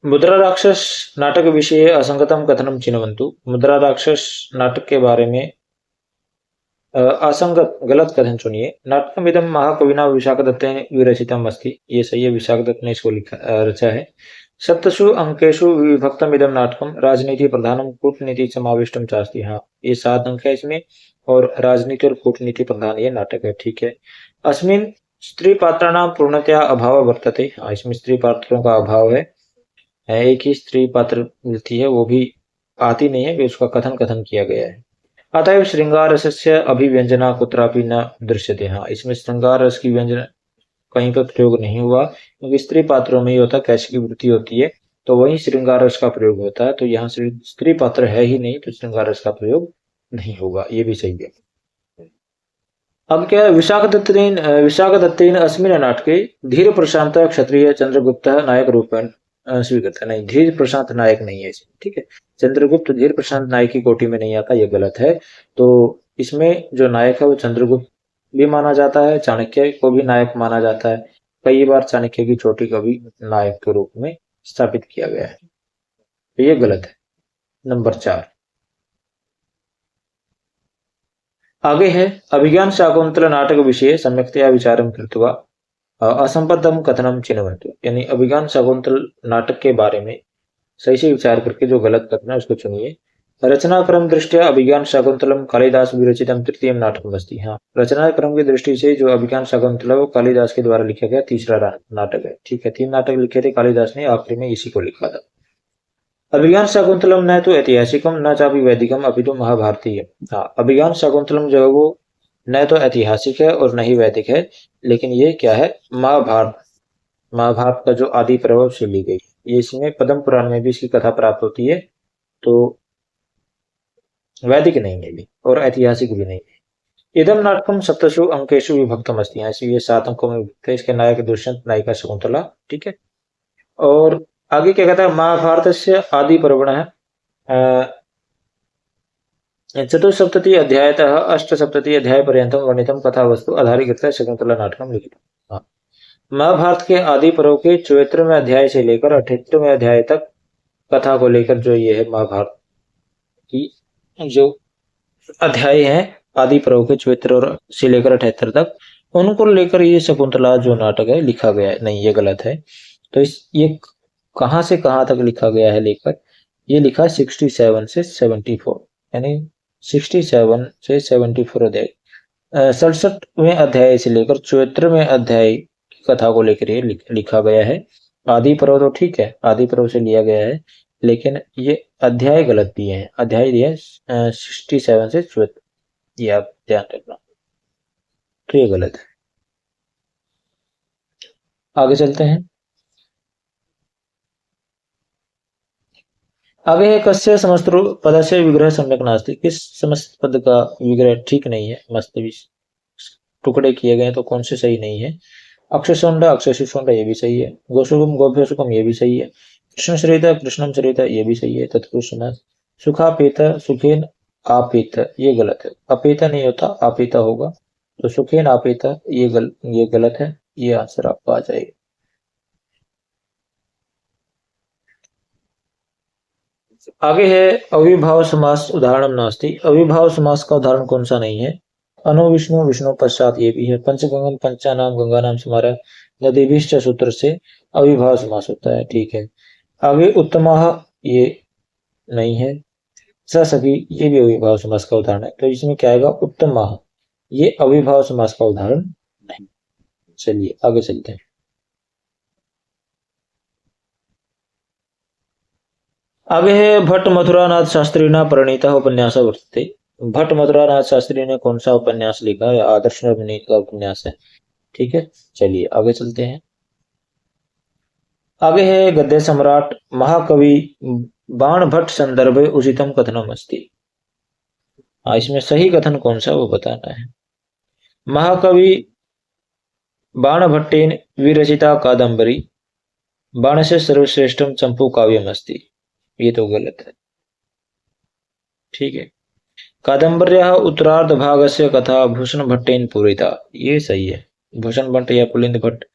मुद्रा राक्षस नाटक विषये असंगतम कथनम चिन्वन्तु। मुद्रा राक्षस नाटक के बारे में असंगत गलत कथन चुनिए। नाटकमिदं महाकविना विशाखदत्तेन विरचितम् अस्ति। ये सही है, विशाखदत्त ने इसको रचा है। सप्तसु अंकेषु विभक्तमिदं नाटकम राजनीति प्रधानम कूटनीति समाविष्टम चास्ति। हाँ, ये 7 अंक है इसमें और राजनीति और कूटनीति प्रधान ये नाटक है, ठीक है। अस्मिन् स्त्री पात्राणां पूर्णतया अभाव वर्तते। हाँ, इसमें स्त्री पात्रों का अभाव है। एक ही स्त्री पात्र मिलती है, वो भी आती नहीं है, उसका कथन कथन किया गया है। अतएव श्रृंगार रसस्य अभिव्यंजना कुत्रापि न दृश्यते। हाँ, इसमें श्रृंगार रस की व्यंजन कहीं पर प्रयोग नहीं हुआ, क्योंकि स्त्री पात्रों में ही होता कैश की वृत्ति होती है, तो वही श्रृंगार रस का प्रयोग होता है। तो यहाँ स्त्री पात्र है ही नहीं, तो श्रृंगार रस का प्रयोग नहीं होगा, ये भी सही है। अब क्या है, विशाखदत्तेन अस्मिन् नाटके धीर प्रशांत क्षत्रिय चंद्रगुप्त नायक रूपेण स्वीकृत। नहीं, धीर प्रशांत नायक नहीं है इसमें, ठीक है। चंद्रगुप्त धीर प्रशांत नायक की कोटि में नहीं आता, ये गलत है। तो इसमें जो नायक है वो चंद्रगुप्त भी माना जाता है, चाणक्य को भी नायक माना जाता है। कई बार चाणक्य की चोटी को भी नायक के रूप में स्थापित किया गया है, तो ये गलत है। नंबर 4 आगे है, अभिज्ञान शाकुंतल नाटक विषय सम्यक्तया विचारं कृत्वा असंबद्धम कथनम चिन्हवन्तु। यानी अभिज्ञान शाकुंतल नाटक के बारे में सही से विचार करके जो गलत कथन है उसको चुनिए। रचना क्रम दृष्टिया अभिज्ञान शाकुंतलम कालिदास विरचितम तृतीय नाटकम अस्ति। हाँ, रचना क्रम की दृष्टि से जो अभिज्ञान शाकुंतल है वो कालिदास के द्वारा लिखा गया तीसरा नाटक है, ठीक है। 3 नाटक लिखे थे कालिदास ने, आखिरी में इसी को लिखा था। अभिज्ञान शाकुंतलम न तो ऐतिहासिकम न चापि वैदिकम अपितु महाभारतीय। हाँ, अभिज्ञान शाकुंतलम जो है वो न तो ऐतिहासिक है और न ही वैदिक है, लेकिन ये क्या है, महाभारत का जो आदि प्रभाव से ली गई। ये इसमें पद्म पुराण में भी इसकी कथा प्राप्त होती है, तो वैदिक नहीं है भी और ऐतिहासिक भी नहीं है। इदम नाटकम सप्तसु अंकेशु विभक्तम अस्ति। ये 7 अंकों में विभक्त है। इसके नायक दुष्यंत, नायिका शकुंतला, ठीक है। और आगे क्या कहता है, महाभारत से आदि पर्वण है चतुस्सप्तति अध्यायतः अष्टसप्तति अध्याय पर्यंतम वर्णितम कथा वस्तु आधारीकृत शकुंतला नाटकम लिखितम। महाभारत के आदि पर्व के 74वें अध्याय से लेकर 78वें अध्याय तक कथा को लेकर जो ये है महाभारत की जो अध्याय है आदि पर्व के 74 से लेकर 78 तक, उनको लेकर ये शकुंतला जो नाटक है लिखा गया है। नहीं, ये गलत है। तो ये कहां से कहां तक लिखा गया है लेकर, ये लिखा 67 से 74, यानी 67 से 74 अध्याय, 67वें अध्याय से लेकर 74वें अध्याय की कथा को लेकर ये लिखा गया है। आदि पर्व तो ठीक है, आदि पर्व से लिया गया है, लेकिन ये अध्याय गलत दिए हैं। अध्याय दिए 67 से 74, ये आप ध्यान रखना, तो ये गलत है। आगे चलते हैं। आगे है, कस्य समस्त पद से विग्रह सम्यक नास्ति। किस समस्त पद का विग्रह ठीक नहीं है, मस्त टुकड़े किए गए तो कौन से सही नहीं है। अक्षशुंड अक्षशिशुंड ये भी सही है। गोसुकम गोभ्यसुकम ये भी सही है। कृष्ण श्रेता कृष्णम श्रेता ये भी सही है। तत्पुरुष सुखापेत सुखेन आपेत ये गलत है। अपेता नहीं होता, आपेता होगा, तो सुखेन आपेता ये गलत है। ये आंसर आपको आ जाएगा। आगे है, अविभाव समास उदाहरण नास्ति। अविभाव समास का उदाहरण कौन सा नहीं है। अनु विष्णु विष्णु पश्चात ये भी है। पंचगंगम पंचा नाम गंगा नाम समारा नदीभिश्च सूत्र से अविभाव समास होता है, ठीक है। आगे उत्तमा ये नहीं है। सखी ये भी अविभाव समास का उदाहरण है, तो इसमें क्या आएगा, उत्तमा, ये अविभाव समास का उदाहरण नहीं। चलिए आगे चलते हैं। आगे है, भट्ट मथुरानाथ शास्त्री न परिणीता उपन्यास वर्तते। भट्ट मथुरानाथ शास्त्री ने कौन सा उपन्यास लिखा है, आदर्श नवनीत का उपन्यास है, ठीक है। चलिए आगे चलते हैं। आगे है, गद्य सम्राट महाकवि बाण भट्ट संदर्भे उचितम कथनम अस्ति। इसमें सही कथन कौन सा वो बताना है। महाकवि बाण भट्टेन विरचिता कादंबरी बाणस्य सर्वश्रेष्ठम चंपू काव्यम अस्ति, ये तो गलत है। ठीक है। कादम्बर्याः उत्तरार्धभागस्य कथा भूषण भट्टेन पूरिता, ये सही है। भूषण भट्ट या पुलिंद भट्ट।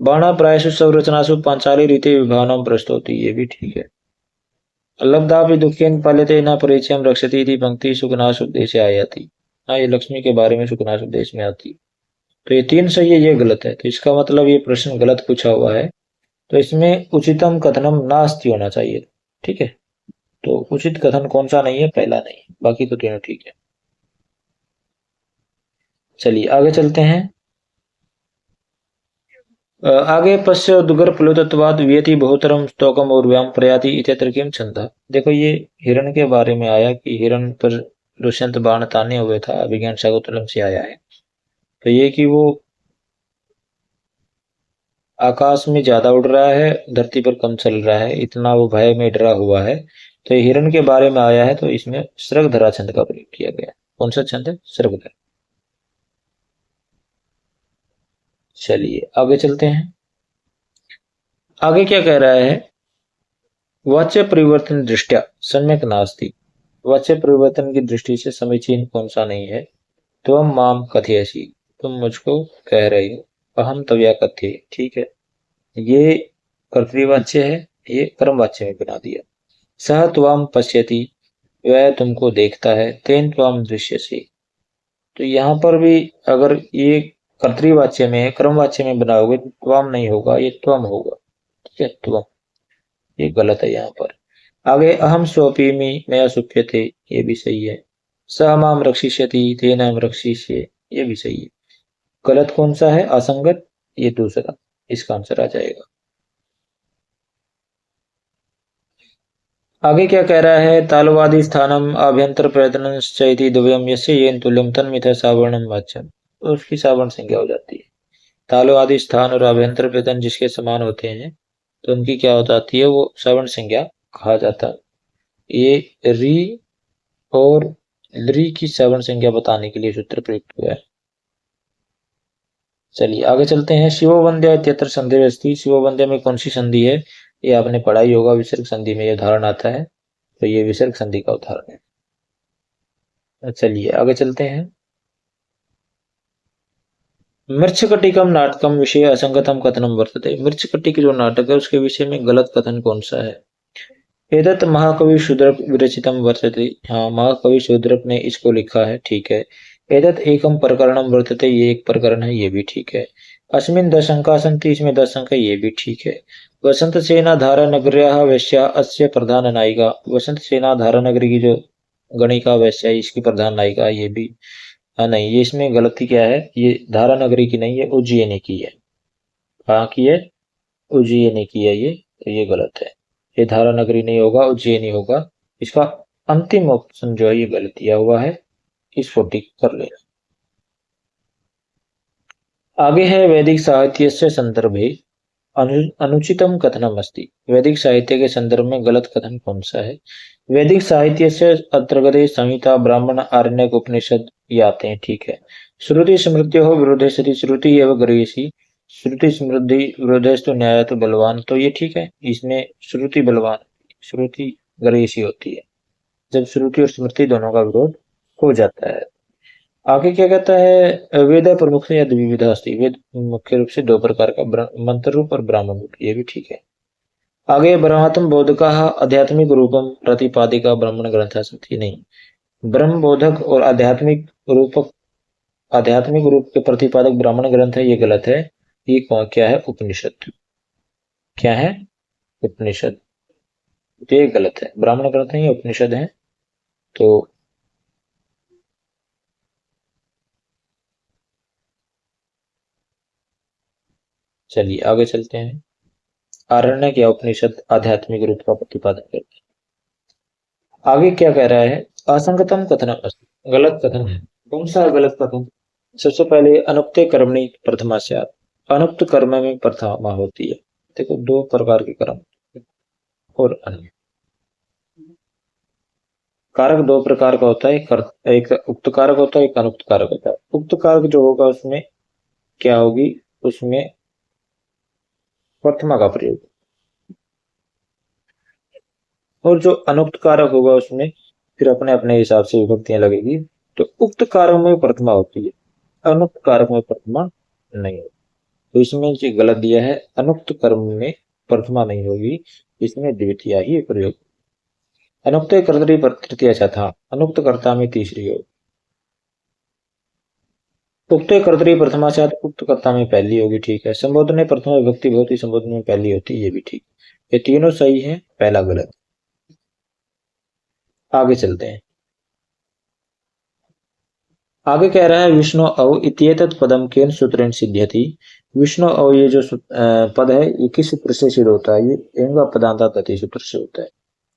बाणा प्रायशु संरचनासु पांचाली रीति विभावनम प्रस्तौति, ये भी ठीक है। लब्धापि दुखेन पाल्यते न परिचयम रक्षति इति पंक्ति सुखनाश उपदेशे आयाति। हाँ, ये लक्ष्मी के बारे में सुखनाश उपदेश में आती। तो ये 3 सही है, ये गलत है। तो इसका मतलब ये प्रश्न गलत पूछा हुआ है। तो इसमें उचितम कथनम नास्ति होना चाहिए। ठीक है। तो उचित कथन कौन सा नहीं है? पहला नहीं, बाकी तो तीनों ठीक है। चलिए आगे चलते हैं। आगे पश्य उद्गर प्लुतत्वाद व्यति बहुतरम स्तोकम और व्याम प्रयाति इत्यत्र किम छंदा। देखो ये हिरण के बारे में आया कि हिरण पर दुष्यंत बाण ताने हुए था, अभिज्ञान शाकुंतलम से आया है। तो ये कि वो आकाश में ज्यादा उड़ रहा है, धरती पर कम चल रहा है, इतना वो भय में डरा हुआ है। तो ये हिरण के बारे में आया है, तो इसमें सर्गधरा छंद का प्रयोग किया गया। कौन सा छंद है? सर्गधरा। चलिए आगे चलते हैं। आगे क्या कह रहा है? वाच्य परिवर्तन दृष्टया सम्यक नास्ति। वाच्य परिवर्तन की दृष्टि से समीचीन कौन सा नहीं है? त्वम माम कथयसि, तुम मुझको कह रही हो। अहम तव्या कथ्ये, ठीक है। ये कर्तृवाच्य है, ये कर्मवाच्य में बना दिया। सह त्वाम पश्यति, वह तुमको देखता है। तेन त्वाम दृश्यसि, तो यहाँ पर भी अगर ये कर्तृवाच्य में कर्मवाच्य में बनाओगे तो त्वाम नहीं होगा, ये त्वम होगा। ठीक है, त्वम, ये गलत है यहाँ पर। आगे अहम स्वपीमि मया सुप्यते, ये भी सही है। स माम रक्षिष्यति तेन अहम रक्षिष्ये, ये भी सही है। गलत कौन सा है? असंगत, ये दूसरा, इसका आंसर आ जाएगा। आगे क्या कह रहा है? तालवादी स्थानम आभ्यंतर प्रयत्न चैति द्वयम यस्य येन तुल्यम तन्मिथ सावर्णम वाच्यम, तो उसकी सावर्ण संज्ञा हो जाती है। तालो आदि स्थान और आभ्यंतर प्रयत्न जिसके समान होते हैं तो उनकी क्या हो जाती है? वो सवर्ण संज्ञा कहा जाता है। ये री और ली की सवर्ण संज्ञा बताने के लिए सूत्र प्रयुक्त हुआ है। चलिए आगे चलते हैं। शिवो वंद्य इत्यत्र संधि अस्ति, शिवो वंद्य में कौन सी संधि है? ये आपने पढ़ाई होगा, विसर्ग संधि में ये उदाहरण आता है। तो ये विसर्ग संधि का उदाहरण है। चलिए आगे चलते हैं। मृच्छकटिकम नाटकम विषय असंगतम कथनम वर्तते। मृच्छकटिक जो नाटक है उसके विषय में गलत कथन कौन सा है? एतत् महाकवि शूद्रक विरचितम वर्तते, हाँ महाकवि शूद्रक ने इसको लिखा है, ठीक है। एतत् एकम प्रकरणम वर्तते, ये एक प्रकरण है, ये भी ठीक है। अस्मिन् 10 अंका सन्ति, इसमें 10 अंक है, ये भी ठीक है। वसंत सेना धारा नगर्याः वैश्या अस्य प्रधान नायिका, वसंत सेना धारा नगरी की जो गणिका वैश्या इसकी प्रधान नायिका, ये भी हाँ नहीं, ये इसमें गलती क्या है? ये धारा नगरी की नहीं है, उज्जैनी की है। कहाँ की है? उज्जैनी की है ये, तो ये गलत है। ये धारा नगरी नहीं होगा, उज्जैनी होगा। इसका अंतिम ऑप्शन जो है ये गलत दिया हुआ है, इसको टिक कर लेना। आगे है वैदिक साहित्य से संदर्भे अनुचितम कथनम अस्ति। वैदिक साहित्य के संदर्भ में गलत कथन कौन सा है? वैदिक साहित्य से अंतर्गत संहिता, ब्राह्मण, आरण्यक, उपनिषद ये आते हैं, ठीक है। श्रुति स्मृति हो विरोधे सति, श्रुति एवं गरीयसी, श्रुति समृद्धि विरोधस्तु न्याय तो बलवान, तो ये ठीक है। इसमें श्रुति बलवान, श्रुति गरीयसी होती है जब श्रुति और स्मृति दोनों का विरोध हो जाता है। आगे क्या कहता है? वेद प्रमुख से या द्विविधा अस्ति, वेद मुख्य रूप से 2 प्रकार का, मंत्र रूप और ब्राह्मण रूप, ये भी ठीक है। आगे ब्रह्मात्म बोधका आध्यात्मिक रूपम प्रतिपादिका ब्राह्मण ग्रंथ सत्य, नहीं। ब्रह्म बोधक और आध्यात्मिक रूप के प्रतिपादक ब्राह्मण ग्रंथ है, ये गलत है। ये क्या है? उपनिषद। क्या है? उपनिषद। ये गलत है, ब्राह्मण ग्रंथ है, ये उपनिषद है। तो चलिए आगे चलते हैं। आरण्यक या उपनिषद आध्यात्मिक रूप का प्रतिपादन करते हैं। आगे क्या कह रहा है? असंगतम कथन अस्ति, गलत कथन है। कौन सा गलत कथन? सबसे पहले अनुक्ते कर्मणि प्रथमा स्यात्, अनुक्त कर्म में प्रथमा होती है। देखो 2 प्रकार के कर्म और अन्य कारक 2 प्रकार का होता है, एक उक्त कारक होता है, एक अनुक्त कारक होता है। उक्त कारक जो होगा उसमें क्या होगी? उसमें प्रथमा का प्रयोग, और जो अनुक्त कारक होगा उसमें फिर अपने अपने हिसाब से विभक्तियां लगेगी। तो उक्त कारक में प्रथमा होती है, अनुक्त कारक में प्रथमा नहीं होती। तो इसमें जो गलत दिया है, अनुक्त कर्म में प्रथमा नहीं होगी, इसमें द्वितीया ही प्रयोग। अनुक्त कर्तरी पर तृतीया चौथा, अनुक्त कर्ता में तीसरी होगी। उक्त कर्तरी प्रथमा चात उक्त कर्ता में पहली होगी, ठीक है। संबोधन प्रथमा विभक्ति बहुत संबोधन में पहली होती है, ये भी ठीक। ये तीनों सही है, पहला गलत। आगे चलते हैं। आगे कह रहा है विष्णु अव इत्येतत् पदम केन सूत्रेण सिद्ध्यति। विष्णु अव ये जो पद है ये किस सूत्र से सिद्ध होता है? ये एंग पदांता तति सूत्र से होता है।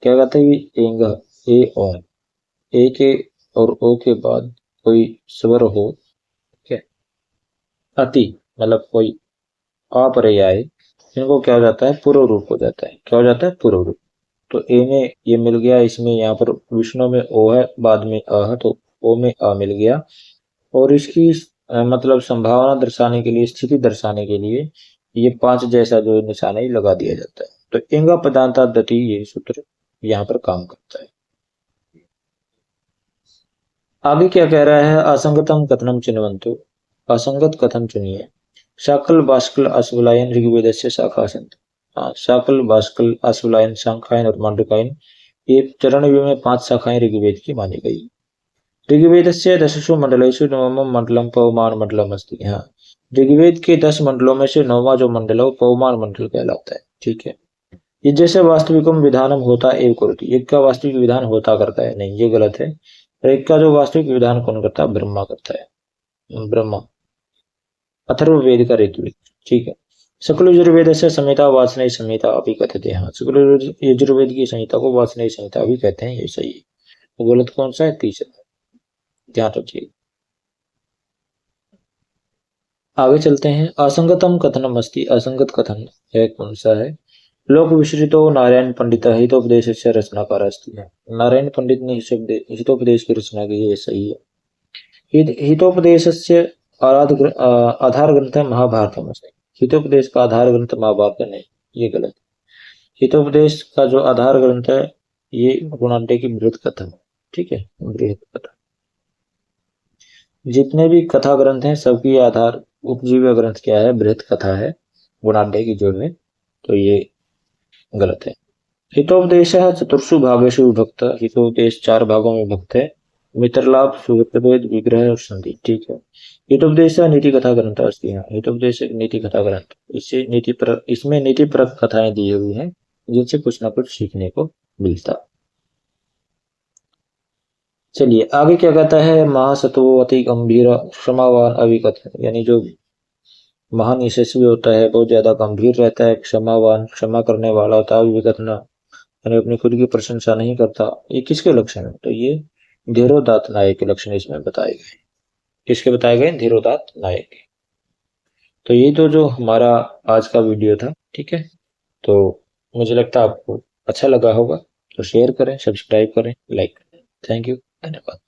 क्या कहते हैं? ये एंग, ए ओम, ए के और ओ के बाद कोई स्वर हो, ठीक है, अति मतलब कोई अपर्याय आए, इनको क्या हो जाता है? पूर्व रूप हो जाता है। क्या हो जाता है? पूर्व रूप। तो ए में ये मिल गया, इसमें यहाँ पर विष्णु में ओ है, बाद में अ है, तो ओ में अ मिल गया। और इसकी मतलब संभावना दर्शाने के लिए, स्थिति दर्शाने के लिए ये पांच जैसा जो निशान है लगा दिया जाता है। तो इंगा पदांता दति ये सूत्र यहाँ पर काम करता है। आगे क्या कह रहा है? असंगतम कथनम चिन्वन्तु, असंगत कथन चुनिए। शाकल बाष्कल अश्वलायन ऋग्वेद से शाखा संत। शाकल बाष्कल अश्वलायन शाखायन और मांडुकायन ये चरण में 5 शाखाएं ऋग्वेद की मानी गई। ऋग्वेदस्य दशसु मंडलेषु नवमं मंडलम पवमान मंडलम अस्ति। हाँ, ऋग्वेद के 10 मंडलों में से 9वां जो मंडल है वो पवमान मंडल कहलाता है, ठीक है। ये जैसे वास्तविकम विधानम होता एव करोति, एक का वास्तविक विधान होता करता है, नहीं, ये गलत है। एक का जो वास्तविक विधान कौन करता है? ब्रह्मा करता है, ब्रह्मा। अथर्ववेद का ऋग्वेद, ठीक है। शुक्ल यजुर्वेद से संहिता वाचनई संहिता अभी कहते हैं। हाँ, शुक्ल यजुर्वेद की संहिता को वाचनई संहिता भी कहते हैं, ये सही है। तो गलत कौन सा है? तीसरा, ध्यान रखिए। आगे चलते हैं। असंगतम कथनम अस्ति, असंगत कथन है कौन सा है? लोक विश्रितो नारायण पंडित हितोपदेश से रचनाकार अस्ति है। नारायण पंडित ने हितोपदेश की रचना की है, सही है। हितोपदेश से आधार ग्रंथ है महाभारतम। हितोपदेश का आधार ग्रंथ महाभारत नहीं, ये गलत। हितोपदेश का जो आधार ग्रंथ है ये गुणाढ्य की बृहत कथा, ठीक है, बृहत कथा। जितने भी कथा ग्रंथ हैं सबकी आधार उपजीव्य ग्रंथ क्या है? बृहत कथा है, गुणाढ्य की जो है, तो ये गलत है। हितोपदेश चतुर्षु भागेषु विभक्त, हितोपदेश 4 भागों में विभक्त है। मित्रलाभ, सुवृत्तभेद, विग्रह और संधि, ठीक है। हितोपदेश नीति कथा ग्रंथ अस्ति। हितोपदेश एक नीति कथा ग्रंथ, इसमें नीति परक कथाएं दी हुई हैं जिनसे कुछ ना कुछ सीखने को मिलता। चलिए आगे क्या कहता है? महासतो अति गंभीर क्षमावान अविकथ, यानी जो महान यशस्वी होता है बहुत ज्यादा गंभीर रहता है, क्षमावान क्षमा करने वाला होता है, अविकथ न यानी अपनी खुद की प्रशंसा नहीं करता। ये किसके लक्षण है? तो ये धीरोदात नायक के लक्षण इसमें बताए गए। किसके बताए गए? धीरोदात नायक के। तो ये तो जो हमारा आज का वीडियो था, ठीक है। तो मुझे लगता है आपको अच्छा लगा होगा, तो शेयर करें, सब्सक्राइब करें, लाइक करें। थैंक यू, धन्यवाद।